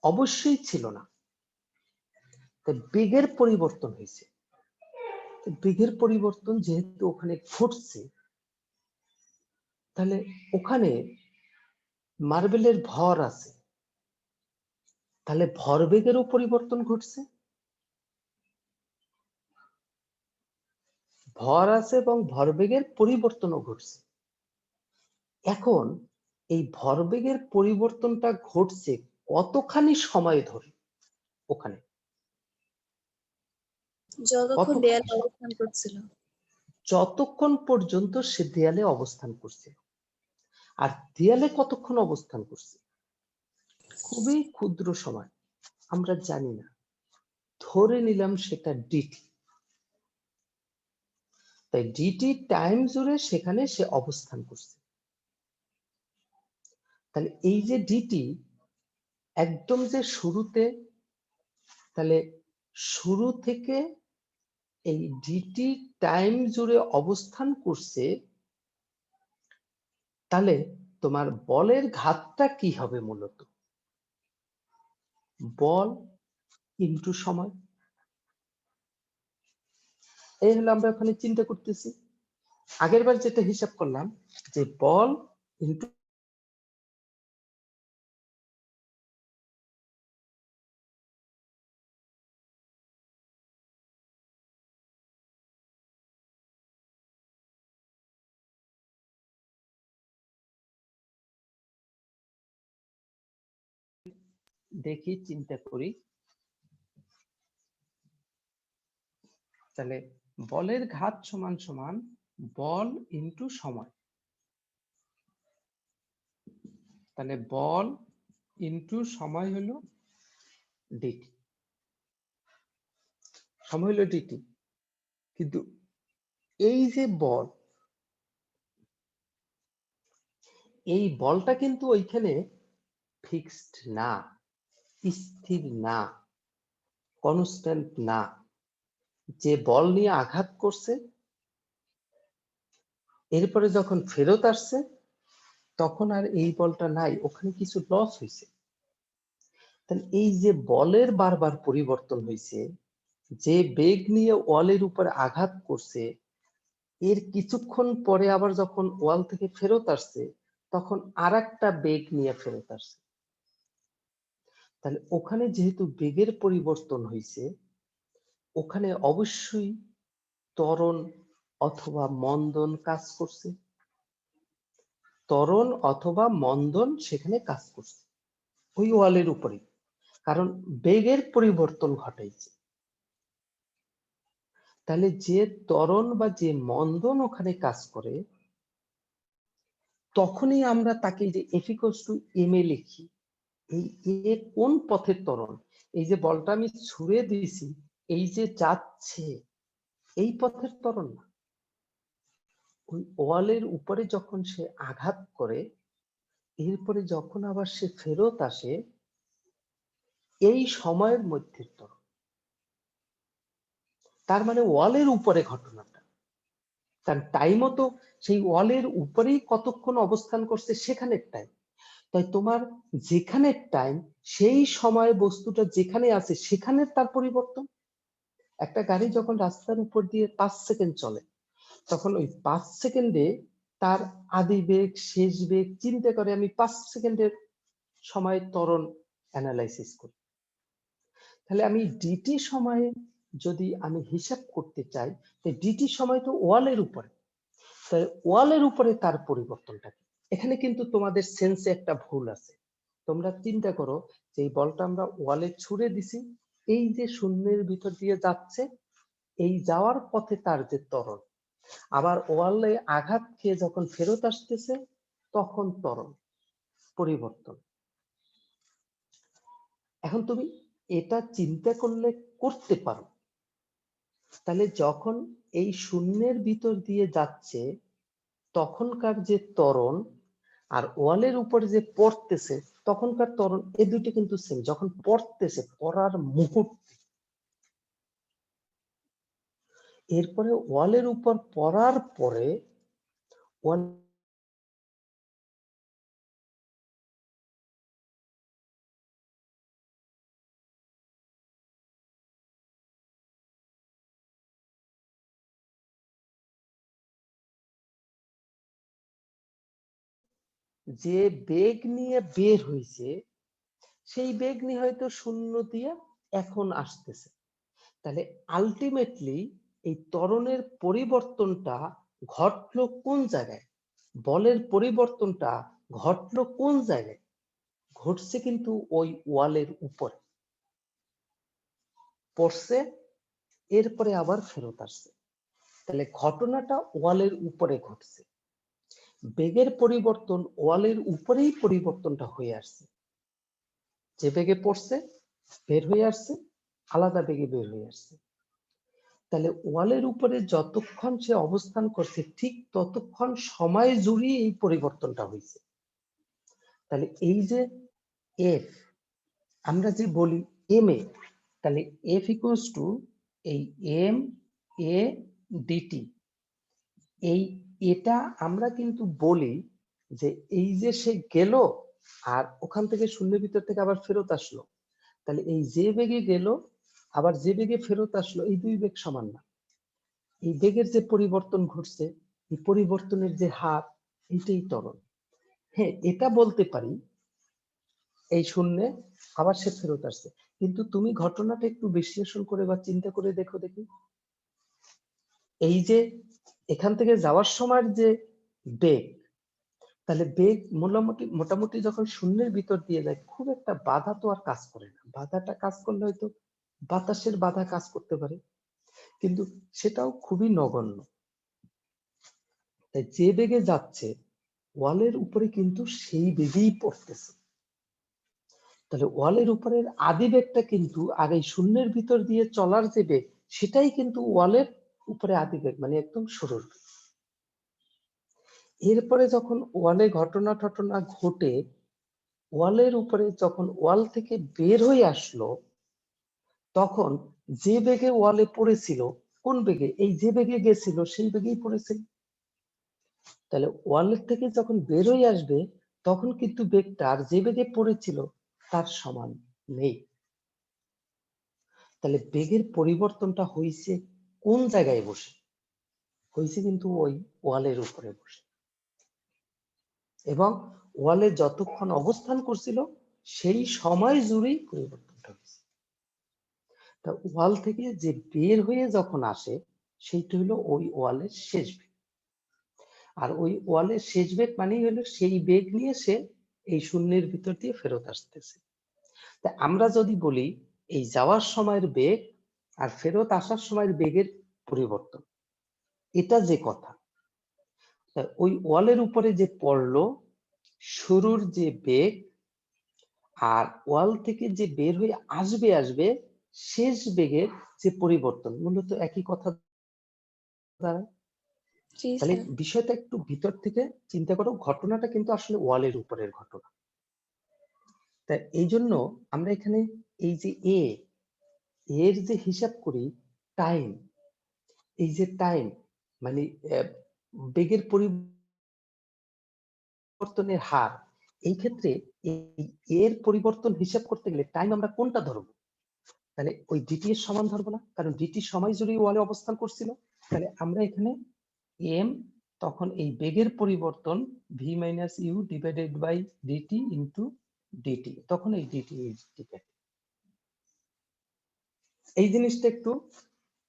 অবশ্যই ছিল না। তাই বেগের পরিবর্তন হয়েছে। বেগের পরিবর্তন যেহেতু ওখানে ঘটছে, তাহলে ওখানে মার্বেলের ভর আছে, তাহলে ভরবেগেরও পরিবর্তন ঘটছে। ভর আছে এবং ভরবেগের পরিবর্তনও ঘটছে। এখন এই ভরবেগের পরিবর্তনটা ঘটছে কতখানি সময় ধরে ওখানে? যতক্ষণ দেয়ালে অবস্থান করছিল। যতক্ষণ পর্যন্ত সে দেয়ালে অবস্থান করছে। আর দেয়ালে কতক্ষণ অবস্থান করছে? খুবই ক্ষুদ্র সময়, আমরা জানি না, ধরে নিলাম সেটা ডিটি। তাই ডিটি টাইম জুড়ে সেখানে সে অবস্থান করছে। তাহলে এই যে ডিটি একদম যে শুরুতে, তাহলে শুরু থেকে এই ডিটি টাইম জুড়ে অবস্থান করছে, তাহলে তোমার বলের ঘাতটা কি হবে? মূলত বল ইনটু সময়। এই হলো আমরা ওখানে চিন্তা করতেছি। আগের বার যেটা হিসাব করলাম যে বল ইনটু দেখি, চিন্তা করি। তাহলে বলের ঘাত সমান সমান বল ইনটু সময়। তাহলে বল ইনটু সময় হলো ডিটি, সময় হলো ডিটি। কিন্তু এই যে বল, এই বলটা কিন্তু ওইখানে ফিক্সড না, স্থির না, কনস্ট্যান্ট না। যে বল নিয়ে আঘাত করছে, এরপরে যখন ফেরত আসছে, তখন আর এই বলটা নাই, ওখানে কিছু লস হয়েছে। তাহলে এই যে বলের বারবার পরিবর্তন হয়েছে, যে বেগ নিয়ে ওয়ালের উপর আঘাত করছে, এর কিছুক্ষণ পরে আবার যখন ওয়াল থেকে ফেরত আসছে, তখন আরেকটা বেগ নিয়ে ফেরত আসছে। তাহলে ওখানে যেহেতু বেগের পরিবর্তন হয়েছে, ওখানে অবশ্যই ত্বরণ অথবা মন্দন কাজ করছে। ত্বরণ অথবা মন্দন সেখানে কাজ করছে ওই ওয়ালের উপরে, কারণ বেগের পরিবর্তন ঘটাইছে। তাহলে যে ত্বরণ বা যে মন্দন ওখানে কাজ করে, তখনই আমরা তাকে যে F = ma লিখি। এই এ কোন পথের ত্বরণ? এই যে বলটা আমি ছুঁড়ে দিয়েছি, এই যে যাচ্ছে, এই পথের ত্বরণ না। ওই ওয়ালের উপরে যখন সে আঘাত করে, এরপরে যখন আবার সে ফেরত আসে, এই সময়ের মধ্যে ত্বরণ। তার মানে ওয়ালের উপরে ঘটনাটা, কারণ টাইমও তো সেই ওয়ালের উপরেই কতক্ষণ অবস্থান করছে সেখানের টাইম। তাই তোমার যেখানে টাইম, সেই সময় বস্তুটা যেখানে আছে সেখানে তার পরিবর্তন। একটা গাড়ি যখন রাস্তার উপর দিয়ে 5 সেকেন্ড চলে, তখন ওই 5 সেকেন্ডে তার আদি বেগ শেষ বেগ চিন্তা করে আমি 5 সেকেন্ডের সময় ত্বরণ অ্যানালাইসিস করি। তাহলে আমি ডিটি সময়ে যদি আমি হিসাব করতে চাই, ডিটি সময় তো ওয়ালের উপরে, তাই ওয়ালের উপরে তার পরিবর্তনটা কি? এখানে কিন্তু তোমাদের সেন্সে একটা ভুল আছে। তোমরা চিন্তা করো যে এই বলটা আমরা ওয়ালে ছুড়ে দিছি, এই যে শূন্যের ভিতর দিয়ে যাচ্ছে, এই যাওয়ার পথে তার যে ত্বরণ, আবার ওয়ালে আঘাত খেয়ে যখন ফেরত আসতেছে তখন ত্বরণ পরিবর্তন। এখন তুমি এটা চিন্তা করলে করতে পারো। তাহলে যখন এই শূন্যের ভিতর দিয়ে যাচ্ছে তখনকার যে ত্বরণ, আর ওয়ালের উপরে যে পড়তেছে তখনকার ত্বরণ, এই দুইটা কিন্তু সেম। যখন পড়তেছে, পড়ার মুহূর্তে, এরপরে ওয়ালের উপর পড়ার পরে ওয়াল যে বেগ নিয়ে বের হয়েছে, সেই বেগ নিয়ে হয়তো শূন্য দিয়ে এখন আসতেছে। তাহলে আলটিমেটলি এই ত্বরণের পরিবর্তনটা ঘটলো কোন জায়গায়? বলের পরিবর্তনটা ঘটলো কোন জায়গায়? ঘটছে কিন্তু ওই ওয়ালের উপরে, পড়ছে, এরপরে আবার ফেরত আসছে। তাহলে ঘটনাটা ওয়ালের উপরে ঘটছে। বেগের পরিবর্তন ওয়ালের উপরেই পরিবর্তনটা হয়ে আসছে। যে বেগে পড়ছে বের হয়ে আসছে, আলাদা বেগে বের হয়ে আসছে। তাহলে ওয়ালের উপরে যতক্ষণ সে অবস্থান করছে, ঠিক ততক্ষণ সময় জুড়ে এই পরিবর্তনটা হয়েছে। তাহলে এই যে এফ, আমরা যে বলি এম এ, তাহলে এফ ইকুয়ালস টু এই এম এ ডিটি, এই এটা আমরা কিন্তু বলি যে এই যে সে গেল আর ওখান থেকে শূন্যের ভিতর থেকে আবার ফেরত আসলো, তাহলে এই যে বেগে গেল আবার যে বেগে ফেরত আসলো, এই দুই বেগ সমান না। এই বেগের যে পরিবর্তন ঘটছে, এই পরিবর্তনের যে হার, এইটাই ত্বরণ। হ্যাঁ, এটা বলতে পারি এই শূন্যে আবার সে ফেরত আসছে, কিন্তু তুমি ঘটনাটা একটু বিশ্লেষণ করে বা চিন্তা করে দেখো দেখি, এই যে এখান থেকে যাওয়ার সময় যে বেগ, তাহলে বেগ মোটামুটি মোটামুটি যখন শূন্যের ভিতর দিয়ে যায়, খুব একটা বাধা তো আর কাজ করে না। বাধাটা কাজ করলে হয়তো বাতাসের বাধা কাজ করতে পারে, কিন্তু সেটাও খুবই নগণ্য। তাই যে বেগে যাচ্ছে ওয়ালের উপরে কিন্তু সেই বেগেই পড়তেছে। তাহলে ওয়ালের উপরের আদি বেগটা কিন্তু আগে শূন্যের ভিতর দিয়ে চলার যে বেগ, সেটাই কিন্তু ওয়ালের উপরে আদি বেগ, মানে একদম শুরুর। এরপরে যখন ওয়ালে ঘটনা ঘটে, ওয়ালের উপরে যখন ওয়াল থেকে বের হয়ে আসলো, তখন যে বেগে ওয়ালে পড়েছিল, কোন বেগে? এই যে বেগে গেছিল সেই বেগেই পড়েছিল। তাহলে ওয়ালের থেকে যখন বের হয়ে আসবে, তখন কিন্তু বেগটা আর যে বেগে পড়েছিল তার সমান নেই। তাহলে বেগের পরিবর্তনটা হয়েছে কোন জায়গায় বসে? হয়েছে কিন্তু ওই ওয়ালের উপরে বসে। এবং ওয়ালে যতক্ষণ অবস্থান করছিল সেই সময় জুড়েই পরিবর্তনটা হয়েছে। তা ওয়াল থেকে যে বের হয়ে যখন আসে সেইটা হলো ওই ওয়ালের শেষ বেগ। আর ওই ওয়ালের শেষ বেগ মানেই হলো সেই বেগ নিয়ে সে এই শূন্যের ভিতর দিয়ে ফেরত আসতেছে। তা আমরা যদি বলি এই যাওয়ার সময়ের বেগ আর ফেরত আসার সময়ের বেগের পরিবর্তন, এটা যে কথা, ওই ওয়ালের উপরে যে পড়লো শুরুর যে বেগ আর ওয়াল থেকে যে বের হয়ে আসবে শেষ বেগের যে পরিবর্তন, মূলত একই কথা দাঁড়ায়। জি তাহলে স্যার। বিষয়টা একটু ভিতর থেকে চিন্তা করো, ঘটনাটা কিন্তু আসলে ওয়ালের উপরের ঘটনা। তাই এই জন্য আমরা এখানে এই যে এর যে হিসাব করি টাইম, এই যে টাইম মানে বেগের পরিবর্তনের হার, এই ক্ষেত্রে এই এর পরিবর্তন হিসাব করতে গেলে টাইম আমরা কোনটা ধরবো? তাহলে ওই ডিটি এর সমান ধরবো না, কারণ ডিটি সময় জুড়ে ওয়ালে অবস্থান করছিল। তাহলে আমরা এখানে এম, তখন এই বেগের পরিবর্তন v minus u divided by dt into dt, তখন এই ডিটি ডিপেন্ড। এই জিনিসটা একটু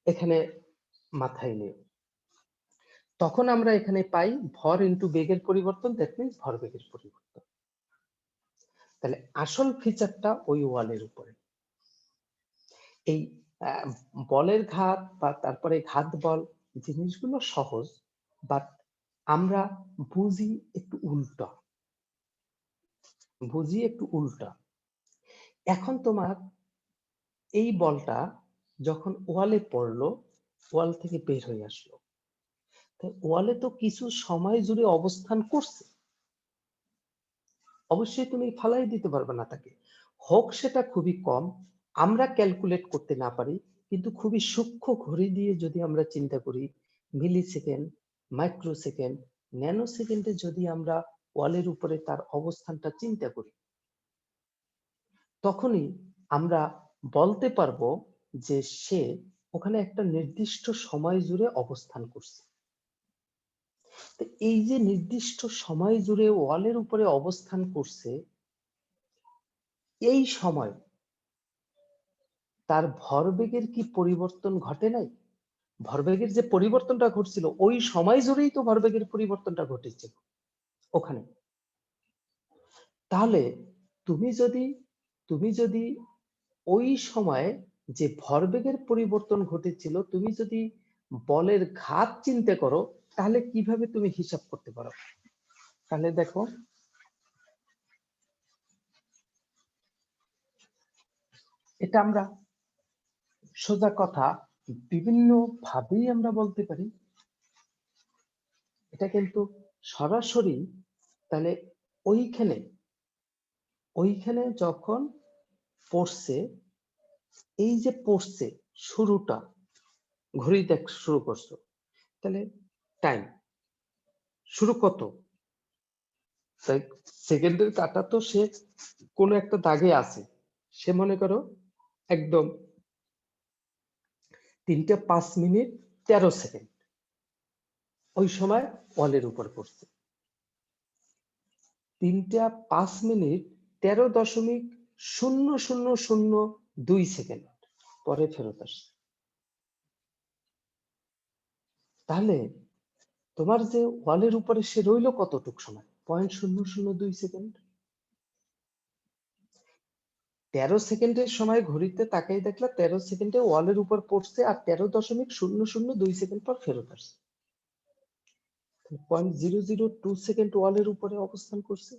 এখানে মাথায় নিও। তখন আমরা এখানে পাই ভর ইন্টু বেগের পরিবর্তন, দ্যাট মিনস ভর বেগের পরিবর্তন। তাহলে আসল ফিচারটা ওই ওয়ালের উপরে। এই বলের ঘাত বা তারপরে ঘাত বল জিনিসগুলো সহজ, বাট আমরা বুঝি একটু উল্টা, এখন তোমার এই বলটা যখন ওয়ালে পড়লো, ওয়াল থেকে বের হয়ে আসলো, ওয়ালে তো কিছু সময় জুড়ে অবস্থান করছে, অবশ্যই তুমি ফালাই দিতে পারবে না তাকে, হোক সেটা খুবই কম, আমরা ক্যালকুলেট করতে না পারি, কিন্তু খুবই সূক্ষ্ম ঘড়ি দিয়ে যদি আমরা চিন্তা করি, মিলি সেকেন্ড, মাইক্রো সেকেন্ড, ন্যানো সেকেন্ডে যদি আমরা ওয়ালের উপরে তার অবস্থানটা চিন্তা করি, তখনই আমরা বলতে পারবো যে সে ওখানে একটা নির্দিষ্ট সময় জুড়ে অবস্থান করছে। এই যে নির্দিষ্ট সময় জুড়ে ওয়ালের উপরে অবস্থান করছে, এই সময় তার ভরবেগের কি পরিবর্তন ঘটে নাই? ভরবেগের যে পরিবর্তনটা ঘটছিল ওই সময় জুড়েই তো ভরবেগের পরিবর্তনটা ঘটেছিল ওখানে। তাহলে তুমি যদি ওই সময় যে ভরবেগের পরিবর্তন ঘটেছিল তুমি যদি বলের ঘাত চিন্তা করো, তাহলে কিভাবে তুমি হিসাব করতে পারো? তাহলে দেখো, এটা আমরা সোজা কথা বিভিন্ন ভাবেই আমরা বলতে পারি, এটা কিন্তু সরাসরি। তাহলে ওইখানে যখন পড়ছে, এই যে পড়ছে শুরুটা, ঘড়ি দেখ শুরু করছো, তাহলে টাইম শুরু কত, তাই সেকেন্ডের কাটা তো সে কোনো একটা দাগে আছে, সে মনে করো একদম 3:05:13 ওই সময় ওয়ালের উপর পড়ছে, 3:05:13.0002 পরে ফেরত আসছে। তাহলে তোমার যে ওয়ালের উপরে সে রইল কতটুক সময়? 0.002 13 সেকেন্ডের সময় ঘড়িতে তাকাই দেখলা 13 সেকেন্ডে ওয়ালের উপর পড়ছে আর 13.002 পর ফেরত আসছে। 0.002 ওয়ালের উপরে অবস্থান করছে।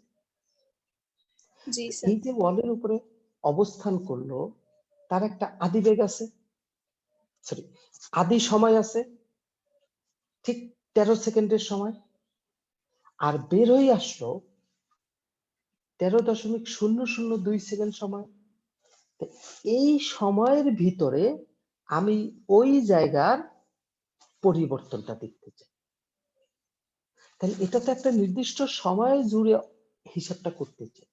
জি স্যার। এই যে ওয়ালের উপরে অবস্থান করলো, তার একটা আদি বেগ আছে, সরি আদি সময় আছে, ঠিক 13 সেকেন্ডের সময়, আর বের হয়ে আসলো 13.002 সময়। এই সময়ের ভিতরে আমি ওই জায়গার পরিবর্তনটা দেখতে চাই। তাহলে এটা তো একটা নির্দিষ্ট সময় জুড়ে হিসাবটা করতে চাই।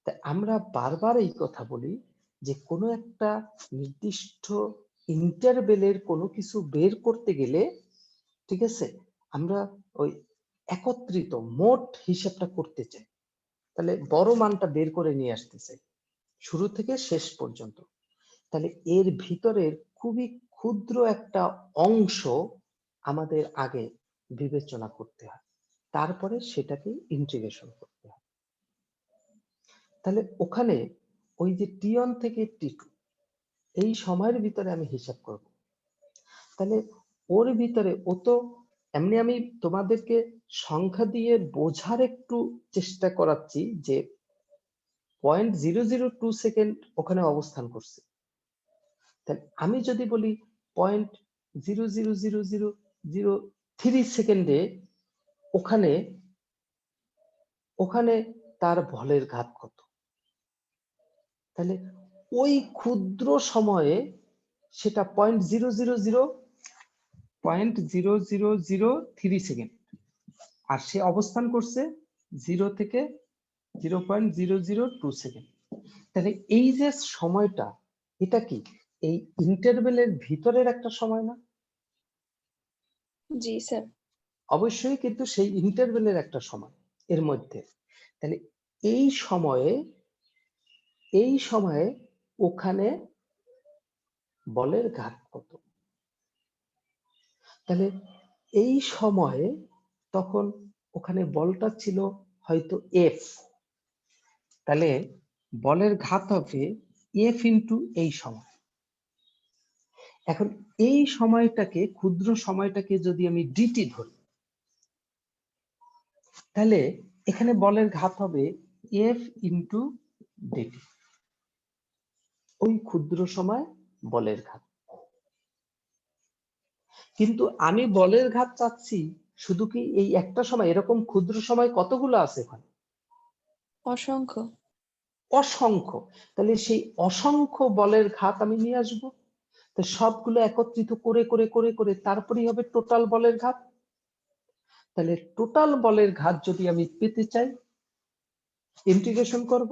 তাই আমরা বারবার এই কথা বলি যে কোনো একটা নির্দিষ্ট ইন্টারভেলের কোনো কিছু বের করতে গেলে, ঠিক আছে, আমরা ওই একত্রিত মোট হিসাবটা করতে চাই, তাহলে বড় মানটা বের করে নিয়ে আসতে চাই শুরু থেকে শেষ পর্যন্ত। তাহলে এর ভিতরের খুবই ক্ষুদ্র একটা অংশ আমাদের আগে বিবেচনা করতে হয়, তারপরে সেটাকে ইন্টিগ্রেশন করতে হয়। তাহলে ওখানে ওই যে টি1 থেকে টি2 এই সময়ের ভিতরে আমি হিসাব করব। তাহলে ওর ভিতরে ও তো এমনি, আমি তোমাদেরকে সংখ্যা দিয়ে বোঝার একটু চেষ্টা করাচ্ছি যে 0.002 সেকেন্ড ওখানে অবস্থান করছে। তাহলে আমি যদি বলি 0.00003 সেকেন্ডে ওখানে ওখানে তার বলের ঘাত কত, তাহলে ওই ক্ষুদ্র সময়ে সেটা 0.003 সেকেন্ড, আর সে অবস্থান করছে 0 থেকে 0.002 সেকেন্ড। তাহলে এই যে সময়টা, এটা কি এই ইন্টারভেলের ভিতরের একটা সময় না? জি স্যার। অবশ্যই, কিন্তু সেই ইন্টারভেলের একটা সময় এর মধ্যে। তাহলে এই সময়ে ওখানে বলের ঘাত কত? তাহলে এই সময়ে তখন ওখানে বলটা ছিল হয়তো এফ, তাহলে বলের ঘাত হবে এফ ইন্টু এই সময়। এখন এই সময়টাকে, ক্ষুদ্র সময়টাকে যদি আমি ডিটি ধরি, তাহলে এখানে বলের ঘাত হবে এফ ইন্টু ডিটি, ওই ক্ষুদ্র সময় বলের ঘাত। কিন্তু আমি বলের ঘাত চাচ্ছি শুধু কি এই একটা সময়, এরকম ক্ষুদ্র সময় কতগুলো আছে ওখানে? অসংখ্য। অসংখ্য। তাহলে সেই অসংখ্য বলের ঘাত আমি নিয়ে আসবো, তো সবগুলো একত্রিত করে করে করে করে তারপরেই হবে টোটাল বলের ঘাত। তাহলে টোটাল বলের ঘাত যদি আমি পেতে চাই, ইন্টিগ্রেশন করব।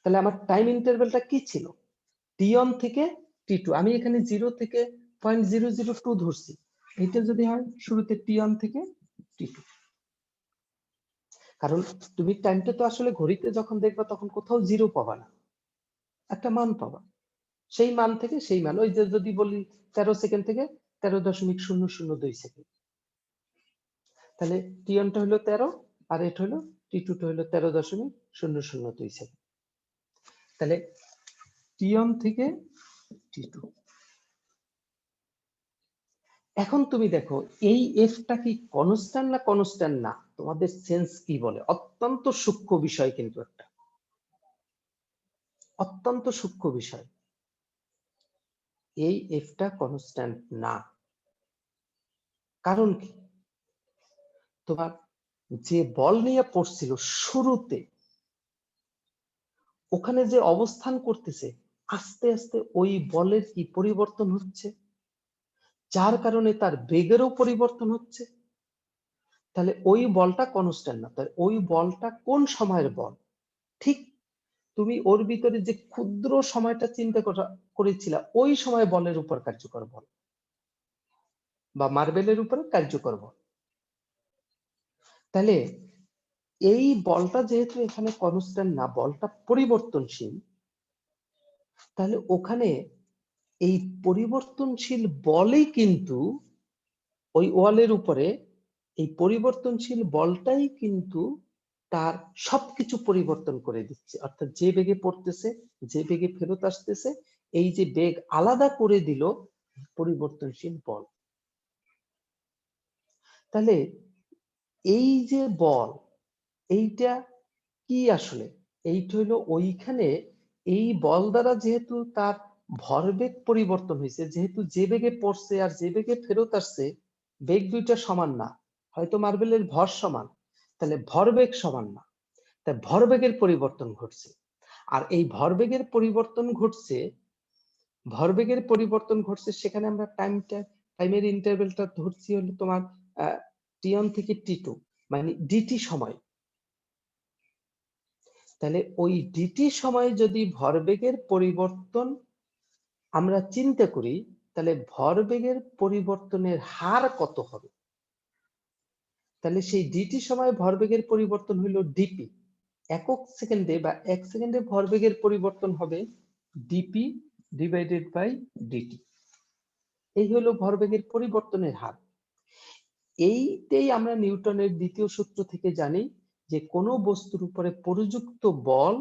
তাহলে আমার টাইম ইন্টারভ্যালটা কি ছিল? টি1 থেকে টি2, আমি এখানে 0 থেকে 0.002 ধরছি। এটা যদি হয় শুরুতে টি1 থেকে টি2, কারণ তুমি টাইমটা তো আসলে ঘড়িতে যখন দেখবা তখন কোথাও 0 পাবা না, একটা মান পাবা। সেই মান থেকে সেই মান, ওই যে যদি বলি 13 সেকেন্ড থেকে 13.002 সেকেন্ড, তাহলে টি1টা হলো 13 আর এটা হলো টি2টা হলো 13.002 সেকেন্ড। তাহলে টি1 থেকে টি2। এখন তুমি দেখো এই এফটা কি কনস্ট্যান্ট না কনস্ট্যান্ট না, তোমাদের সেন্স কি বলে? অত্যন্ত সূক্ষ্ম বিষয়, কিন্তু একটা অত্যন্ত সূক্ষ্ম বিষয়। এই এফটা কনস্ট্যান্ট না। কারণ কি? তোমার যে বল নিয়ে পড়ছিল শুরুতে, ওখানে যে অবস্থান করতেছে, আস্তে আস্তে ওই বলের কি পরিবর্তন হচ্ছে, যার কারণে তার বেগেরও পরিবর্তন হচ্ছে। তাহলে ওই বলটা কনস্ট্যান্ট না। তাহলে ওই বলটা কোন সময়ের বল? ঠিক তুমি ওর ভিতরে যে ক্ষুদ্র সময়টা চিন্তা করেছিলা, ওই সময় বলের উপর কার্যকর বল বা মার্বেলের উপর কার্যকর বল। তাহলে এই বলটা যেহেতু এখানে কনস্ট্যান্ট না, বলটা পরিবর্তনশীল, তাহলে ওখানে এই পরিবর্তনশীল বলেই কিন্তু ওই ওয়ালের উপরে এই পরিবর্তনশীল বলটাই কিন্তু তার সবকিছু পরিবর্তন করে দিচ্ছে। অর্থাৎ যে বেগে পড়তেছে, যে বেগে ফেরত আসতেছে, এই যে বেগ আলাদা করে দিল পরিবর্তনশীল বল। তাহলে এই যে বল, এইটা কি আসলে? এইটা হলো ওইখানে এই বল দ্বারা যেহেতু তার ভরবেগ পরিবর্তন হয়েছে, যেহেতু যে বেগে পড়ছে আর যে বেগে ফেরত আসছে বেগ দুইটা সমান না, হয়তো মার্বেলের ভর সমান, তাহলে ভরবেগ সমান না, তাই ভরবেগের পরিবর্তন ঘটছে। আর এই ভরবেগের পরিবর্তন ঘটছে, সেখানে আমরা টাইমের ইন্টারভেলটা ধরছি হলো তোমার টি1 থেকে টি2, মানে ডিটি সময়। তাহলে ওই ডিটি সময়ে যদি ভরবেগের পরিবর্তন আমরা চিন্তা করি, তাহলে ভরবেগের পরিবর্তনের হার কত হবে? তাহলে সেই ডিটি সময় ভরবেগের পরিবর্তন হইল ডিপি। একক সেকেন্ডে বা 1 সেকেন্ডে ভরবেগের পরিবর্তন হবে ডিপি ডিভাইডেড বাই ডিটি। এই হলো ভরবেগের পরিবর্তনের হার। এইটাই আমরা নিউটনের দ্বিতীয় সূত্র থেকে জানি যে কোনো বস্তুর উপরে প্রযুক্ত বল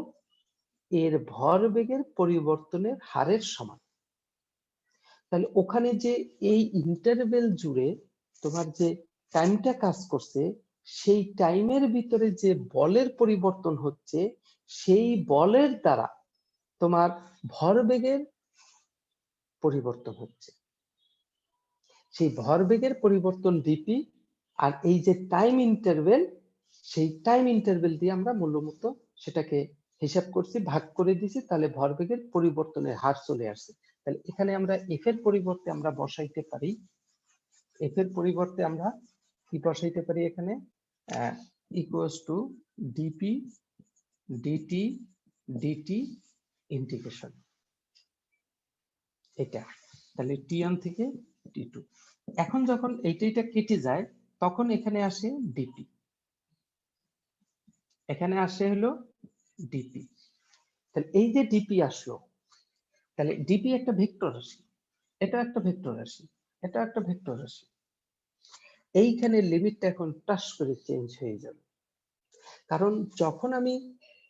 এর ভরবেগের পরিবর্তনের হারের সমান। তাহলে ওখানে যে এই ইন্টারভেল জুড়ে তোমার যে টাইমটা কাজ করছে, সেই টাইমের ভিতরে যে বলের পরিবর্তন হচ্ছে, সেই বলের দ্বারা তোমার ভরবেগের পরিবর্তন হচ্ছে। সেই ভরবেগের পরিবর্তন ডিপি, আর এই যে টাইম ইন্টারভেল, সেই টাইম ইন্টারভেল দিয়ে আমরা মূলত সেটাকে হিসাব করছি, ভাগ করে দিছি, তাহলে ভরবেগের পরিবর্তনের হার চলে আসছে। তাহলে এখানে আমরা এফ এর পরিবর্তে আমরা বসাইতে পারি, এফ এর পরিবর্তে আমরা কি বসাইতে পারি এখানে, equals to dp dt dt integration এটা। তাহলে টি1 থেকে টি2। এখন যখন এইটা কেটে যায় তখন এখানে আসে ডিপি, এখানে আসে হলো ডিপি। তাহলে এই যে ডিপি আসলো, তাহলে ডিপি একটা ভেক্টর রাশি, এটা একটা ভেক্টর রাশি, এটা একটা ভেক্টর রাশি। এইখানে লিমিটটা এখন টাচ করে চেঞ্জ হয়ে যাবে, কারণ যখন আমি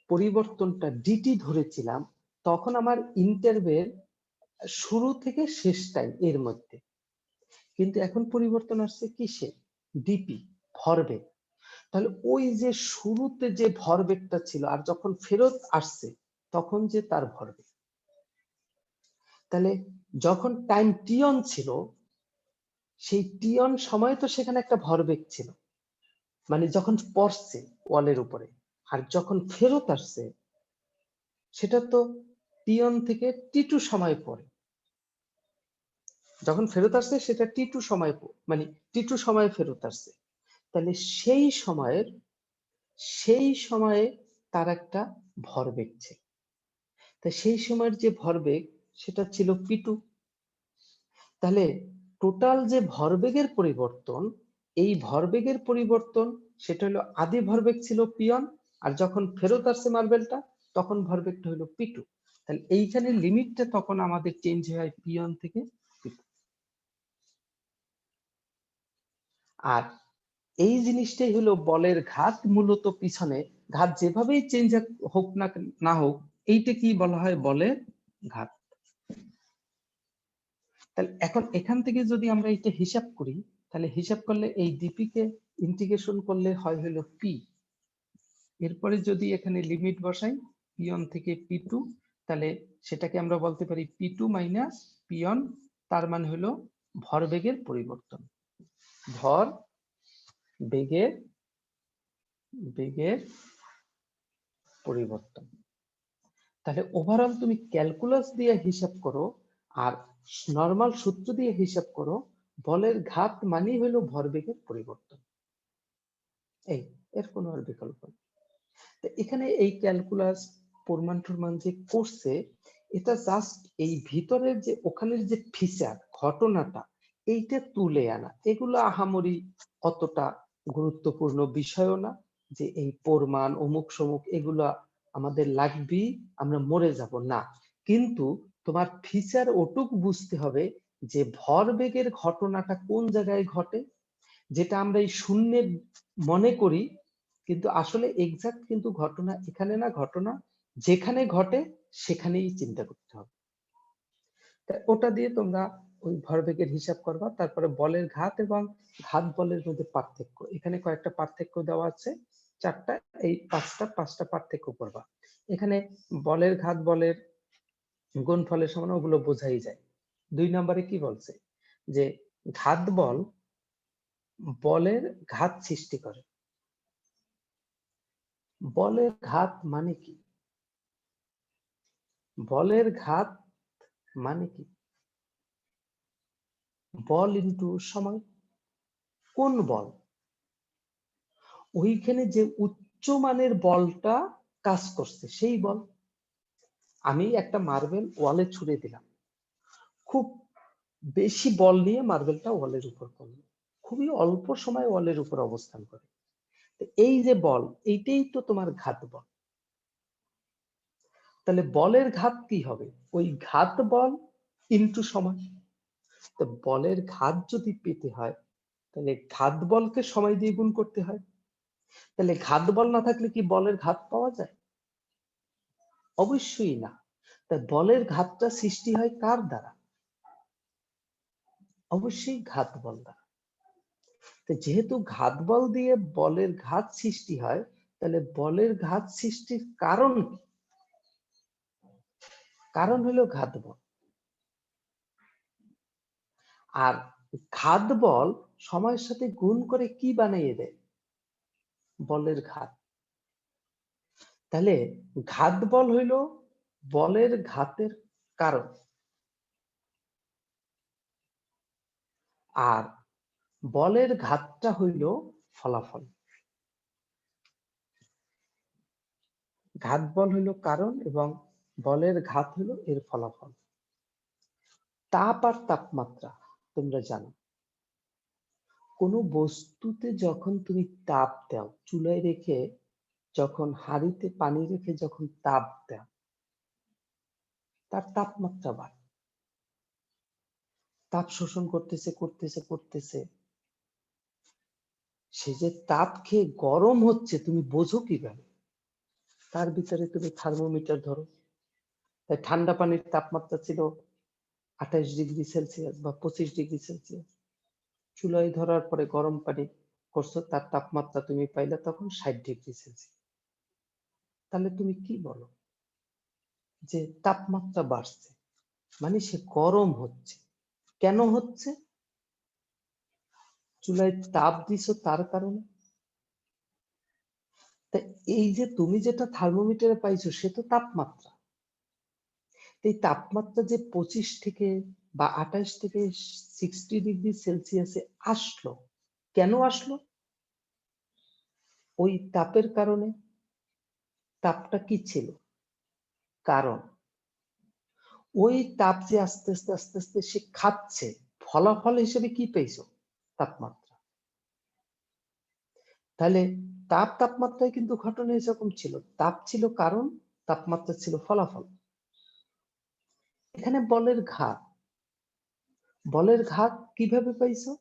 পরিবর্তনটা ডিটি ধরেছিলাম তখন আমার ইন্টারভেল শুরু থেকে শেষ টাইম এর মধ্যে, কিন্তু এখন পরিবর্তন আসছে কিসে, ডিপি ভরবেগ। তাহলে ওই যে শুরুতে যে ভরবেগটা ছিল আর যখন ফেরত আসছে তখন যে তার ভরবেগ, তাহলে যখন টাইম টি1 ছিল সেই টি1 সময় তো সেখানে একটা ভরবেগ ছিল, মানে যখন পড়ছে ওয়ালের উপরে, আর যখন ফেরত আসছে সেটা তো টি1 থেকে টি2 সময় পরে, যখন ফেরত আসছে সেটা টি2 সময়, মানে টি2 সময় ফেরত আসছে। তাহলে সেই সময়ে তার একটা ভরবেগ ছিল, তাই সেই সময়ের যে ভরবেগ সেটা ছিল পি2। তাহলে টোটাল যে ভরবেগের পরিবর্তন, এই ভরবেগের পরিবর্তন সেটা হলো আদি ভরবেগ ছিল পি1, আর যখন ফেরত আসছে মার্বেলটা তখন ভরবেগটা হলো পি2। তাহলে এইখানে লিমিটটা তখন আমাদের চেঞ্জ হয় পি1 থেকে পি2। আর এই জিনিসটাই হলো বলের ঘাত, মূলত পিছনে ঘাত যেভাবেই চেঞ্জ হোক না হোক, এইটা কি বলা হয়, বলের ঘাত। তাহলে এখন এখান থেকে যদি আমরা এটা হিসাব করি, তাহলে হিসাব করলে এই ডিপি কে ইন্টিগ্রেশন করলে হয় হলো পি, এরপরে যদি এখানে লিমিট বসাই পি1 থেকে পি2, তাহলে সেটাকে আমরা বলতে পারি পি2 মাইনাস পি1, তার মানে হলো ভরবেগের পরিবর্তন, ভর বেগের পরিবর্তন। তাহলে ওভারঅল তুমি ক্যালকুলাস দিয়ে হিসাব করো আর নরমাল সূত্র দিয়ে হিসাব করো, বলের ঘাত মানেই হলো ভরবেগের পরিবর্তন, এই এর কোনো আর বিকল্প নেই। এখানে এই ক্যালকুলাস প্রমাণ টরমান যে করছে, এটা জাস্ট এই ভিতরের যে ওখানের যে ফিচার ঘটনাটা এইটা তুলে আনা, এগুলো আহামরি অতটা গুরুত্বপূর্ণ বিষয়ও না যে এই প্রমাণ অমুক সমুক এগুলা আমাদের লাগবে আমরা মরে যাব না, কিন্তু তোমার ফিচার ওটুক বুঝতে হবে যে ভরবেগের ঘটনাটা কোন জায়গায় ঘটে, যেটা আমরা এই শূন্যে মনে করি কিন্তু আসলে এক্সাক্ট কিন্তু ঘটনা এখানে না, ঘটনা যেখানে ঘটে সেখানেই চিন্তা করতে হবে। ওটা দিয়ে তোমরা ওই ভরবেগের হিসাব করবা, তারপরে বলের ঘাত এবং ঘাত বলের মধ্যে পার্থক্য, এখানে কয়েকটা পার্থক্য দেওয়া আছে, চারটা, এই পাঁচটা পার্থক্য করবা। এখানে বলের ঘাত বলের গুণফলের সমান, ওগুলো বোঝাই যায়। 2 নম্বরে কি বলছে, যে ঘাত বল বলের ঘাত সৃষ্টি করে। বলের ঘাত মানে কি, বলের ঘাত মানে কি, বল ইন্টু সময়। কোন বল, ওইখানে যে উচ্চ মানের বলটা কাজ করছে সেই বল। আমি একটা মার্বেল ওয়ালে ছুড়ে দিলাম, খুব বেশি বল নিয়ে মার্বেলটা ওয়ালের উপর পড়লো, খুবই অল্প সময় ওয়ালের উপর অবস্থান করে। এই যে বল, এইটাই তো তোমার ঘাত বল। তাহলে বলের ঘাত কি হবে? ওই ঘাত বল ইনটু সময়। তো বলের ঘাত যদি পেতে হয় তাহলে ঘাত বলকে সময় দিয়ে গুণ করতে হয়। তাহলে ঘাত বল না থাকলে কি বলের ঘাত পাওয়া যায়? অবশ্যই না। তা বলের ঘাতটা সৃষ্টি হয় কার দ্বারা? অবশ্যই ঘাত বল দ্বারা। তো যেহেতু ঘাত বল দিয়ে বলের ঘাত সৃষ্টি হয়, তাহলে বলের ঘাত সৃষ্টির কারণ কি? কারণ হলো ঘাত বল। আর ঘাত বল সময়ের সাথে গুণ করে কি বানিয়ে দেয়? বলের ঘাত। তাহলে ঘাত বল হইল বলের ঘাতের কারণ, আর বলের ঘাতটা হইল ফলাফল। ঘাত বল হইল কারণ এবং বলের ঘাত হইল এর ফলাফল। তাপ আর তাপমাত্রা তোমরা জানো, কোনো বস্তুতে যখন তুমি তাপ দাও, চুলায় রেখে যখন হাঁড়িতে পানি রেখে যখন তাপ দাও, তার তাপমাত্রা বাড়ে। তাপ শোষণ করতেছে করতেছে করতেছে, সে যে তাপ খেয়ে গরম হচ্ছে তুমি বোঝো কিভাবে? তার ভিতরে তুমি থার্মোমিটার ধরো। তাই ঠান্ডা পানির তাপমাত্রা ছিল 28 ডিগ্রি সেলসিয়াস বা 25 ডিগ্রি সেলসিয়াস। চুলায় ধরার পরে গরম পানি করছো, তার তাপমাত্রা তুমি পাইলে তখন 60 ডিগ্রি সেলসিয়াস। তাহলে তুমি কি বলো? যে তাপমাত্রা বাড়ছে, মানে সে গরম হচ্ছে। কেন হচ্ছে? চুলায় তাপ দিছো তার কারণে। তা এই যে তুমি যেটা থার্মোমিটারে পাইছো সে তো তাপমাত্রা। এই তাপমাত্রা যে 25 থেকে বা 28 থেকে 60 ডিগ্রি সেলসিয়াসে আসলো, কেন আসলো? ওই তাপের কারণে। তাপটা কি ছিল? কারণ ওই তাপ যে আস্তে আস্তে আস্তে আস্তে সে খাচ্ছে, ফলাফল হিসেবে কি পেয়েছো? তাপমাত্রা। তাহলে তাপ তাপমাত্রায় কিন্তু ঘটনা এরকম ছিল, তাপ ছিল কারণ, তাপমাত্রা ছিল ফলাফল। এখানে বলের ঘাত, বলের ঘাত কিভাবে পাইছো?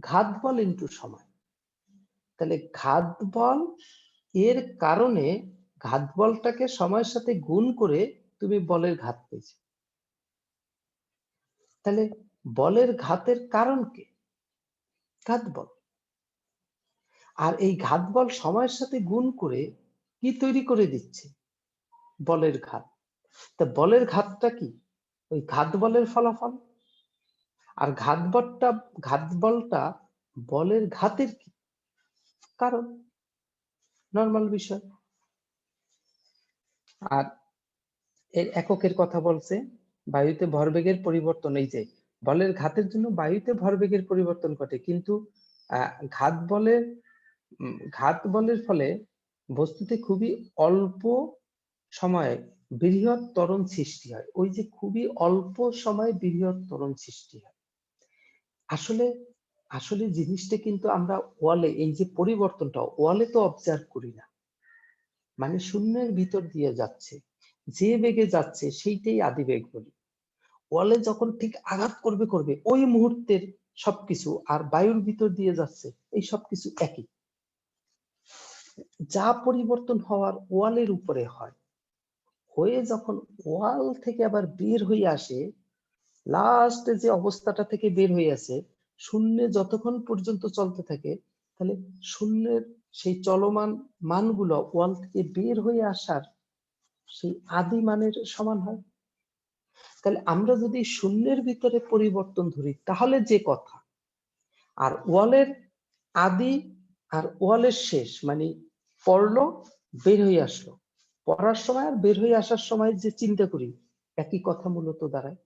ঘাত বল ইনটু সময়। তাহলে ঘাত বল এর কারণে ঘাত বলটাকে সময়ের সাথে গুণ করে তুমি বলের ঘাত পেয়েছো। তাহলে বলের ঘাতের কারণ কে? ঘাত বল। আর এই ঘাত বল সময়ের সাথে গুণ করে কি তৈরি করে দিচ্ছে? বলের ঘাত। তা বলের ঘাতটা কি? ওই ঘাত বলের ফলাফল। আর ঘাত বলটা বলের ঘাতের কি? কারণ। নরমাল বিষয়। আর এর এককের কথা বলছে, বায়ুতে ভরবেগের পরিবর্তন। এই যে বলের ঘাতের জন্য বায়ুতে ভরবেগের পরিবর্তন ঘটে, কিন্তু ঘাত বলের ফলে বস্তুতে খুবই অল্প সময়ে বৃহৎ ত্বরণ সৃষ্টি হয়। ওই যে খুবই অল্প সময়ে বৃহৎ ত্বরণ সৃষ্টি হয়। আসলে আসলে জিনিসটা কিন্তু আমরা ওয়ালে, এই যে পরিবর্তনটা ওয়ালে তো অবজার্ভ করি না, মানে শূন্যের ভিতর দিয়ে যাচ্ছে, যে বেগে যাচ্ছে সেইটাই আদিবেগ বলি। ওয়ালে যখন ঠিক আঘাত করবে করবে ওই মুহূর্তের সবকিছু, আর বায়ুর ভিতর দিয়ে যাচ্ছে এই সবকিছু একই। যা পরিবর্তন হওয়ার ওয়ালের উপরে হয়, হয়ে যখন ওয়াল থেকে আবার বের হয়ে আসে, লাস্টে যে অবস্থাটা থেকে বের হয়ে আসে, শূন্যে যতক্ষণ পর্যন্ত চলতে থাকে, তাহলে শূন্যের সেই চলমান মানগুলো ওয়াল থেকে বের হয়ে আসার সেই আদি মানের সমান হয়। তাহলে আমরা যদি শূন্যের ভিতরে পরিবর্তন ধরি তাহলে যে কথা, আর ওয়ালের আদি আর ওয়ালের শেষ, মানে পড়লো বের হয়ে আসলো, পড়ার সময় আর বের হয়ে আসার সময় যে চিন্তা করি, একই কথা মূলত দাঁড়ায়।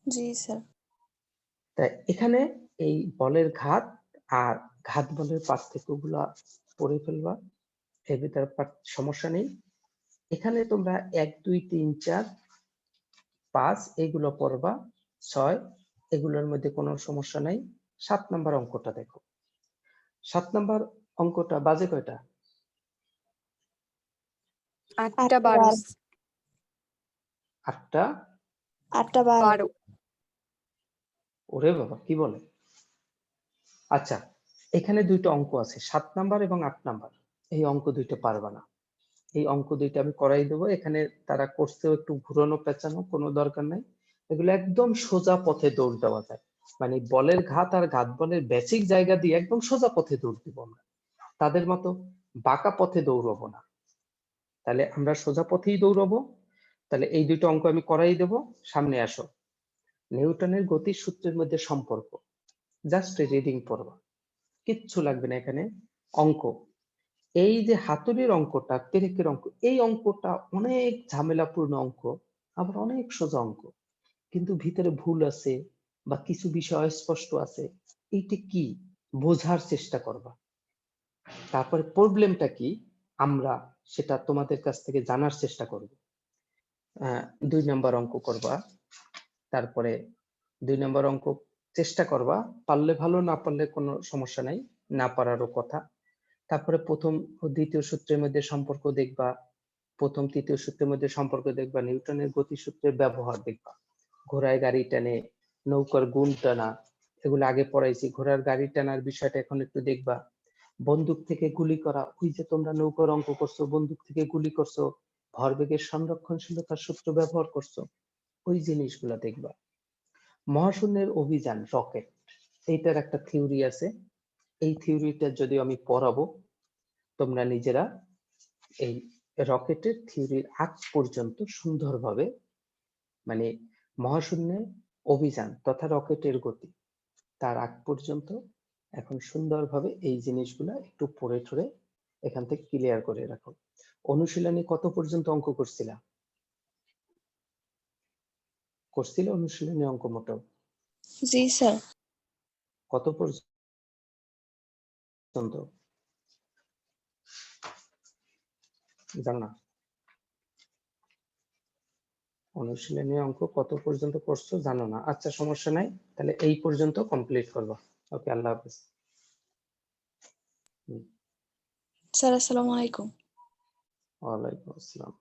জি স্যার। তাই এখানে এই বলের ঘাত আর ঘাত বলের পার্থক্যগুলা পড়ে ফেলবা, এর ভিতরে সমস্যা নেই। এখানে তোমরা 1 2 3 4 5 এগুলো পড়বা, 6 এগুলোর মধ্যে কোনো সমস্যা নাই। 7 নাম্বার অঙ্কটা দেখো। 7 নাম্বার অঙ্কটা বাজে কয়টা? 8টা 12। 8টা 8টা 12। ওরে বাবা, কি বলে? আচ্ছা, এখানে দুইটা অঙ্ক আছে, 7 নাম্বার এবং 8 নাম্বার। এই অঙ্ক দুইটা পারবা না। এই অঙ্ক দুইটা আমি করাই দেবো। এখানে তারা করছেও একটু ঘুরানো পেঁচানো, কোনো দরকার নাই। এগুলো একদম সোজা পথে দৌড় দেওয়া যায়। মানে বলের ঘাত আর ঘাত বলের বেসিক জায়গা দিয়ে একদম সোজা পথে দৌড় দিব আমরা। তাদের মতো বাঁকা পথে দৌড়াবো না। তাহলে আমরা সোজা পথেই দৌড়াবো। তাহলে এই দুটো অঙ্ক আমি করাই দেব। সামনে আসো। নিউটনের গতির সূত্রের মধ্যে সম্পর্ক, জাস্ট রিডিং পড়বা, কিচ্ছু লাগবে না এখানে। অঙ্ক, এই যে হাতুড়ির অঙ্কটা, পেরেকের অঙ্ক, এই অঙ্কটা অনেক ঝামেলাপূর্ণ অঙ্ক, আবার অনেক সোজা অঙ্ক, কিন্তু ভিতরে ভুল আছে বা কিছু বিষয় স্পষ্ট আছে। এইটা কি বোঝার চেষ্টা করবা। তারপরে প্রবলেমটা কি আমরা সেটা তোমাদের কাছ থেকে জানার চেষ্টা করব। 2 নাম্বার অঙ্ক করবা, তারপরে 2 নাম্বার অঙ্ক চেষ্টা করবা, পারলে ভালো, না পারলে কোনো সমস্যা নাই, না পারারও কথা। তারপরে প্রথম ও দ্বিতীয় সূত্রের মধ্যে সম্পর্ক দেখবা, প্রথম তৃতীয় সূত্রের মধ্যে সম্পর্ক দেখবা, নিউটনের গতিসূত্রের ব্যবহার দেখবা, ঘোড়ায় গাড়ি টানে, নৌকার গুণ টানা, এগুলো আগে পড়াইছি। ঘোড়ার গাড়ি টানার বিষয়টা এখন একটু দেখবা। বন্দুক থেকে গুলি করা, ওই যে তোমরা নৌকার অঙ্ক করছো, বন্দুক থেকে গুলি করছো, ভরবেগের সংরক্ষণশীলতার সূত্র ব্যবহার করছো, ওই জিনিসগুলো দেখবা। মহাশূন্যের অভিযান, রকেট, এইটার একটা থিওরি আছে। এই থিওরিটা যদি আমি পড়াবো, তোমরা নিজেরা এই রকেটের থিওরির আগ পর্যন্ত সুন্দরভাবে, মানে মহাশূন্যে অভিযান তথা রকেটের গতি, তার আগ পর্যন্ত এখন সুন্দরভাবে এই জিনিসগুলা একটু পড়ে ঠরে এখান থেকে ক্লিয়ার করে রাখো। অনুশীলনী কত পর্যন্ত অঙ্ক করছিল অনুশীলনী অঙ্ক মোটেও? জি স্যার। কত পর্যন্ত জানো না? অনুশীলনী অঙ্ক কত পর্যন্ত করছো জানো না? আচ্ছা, সমস্যা নাই, তাহলে এই পর্যন্ত কমপ্লিট করবো। ওকে, আল্লাহ হাফেজ। স্যার আসসালামু আলাইকুম। ওয়ালাইকুম আসসালাম।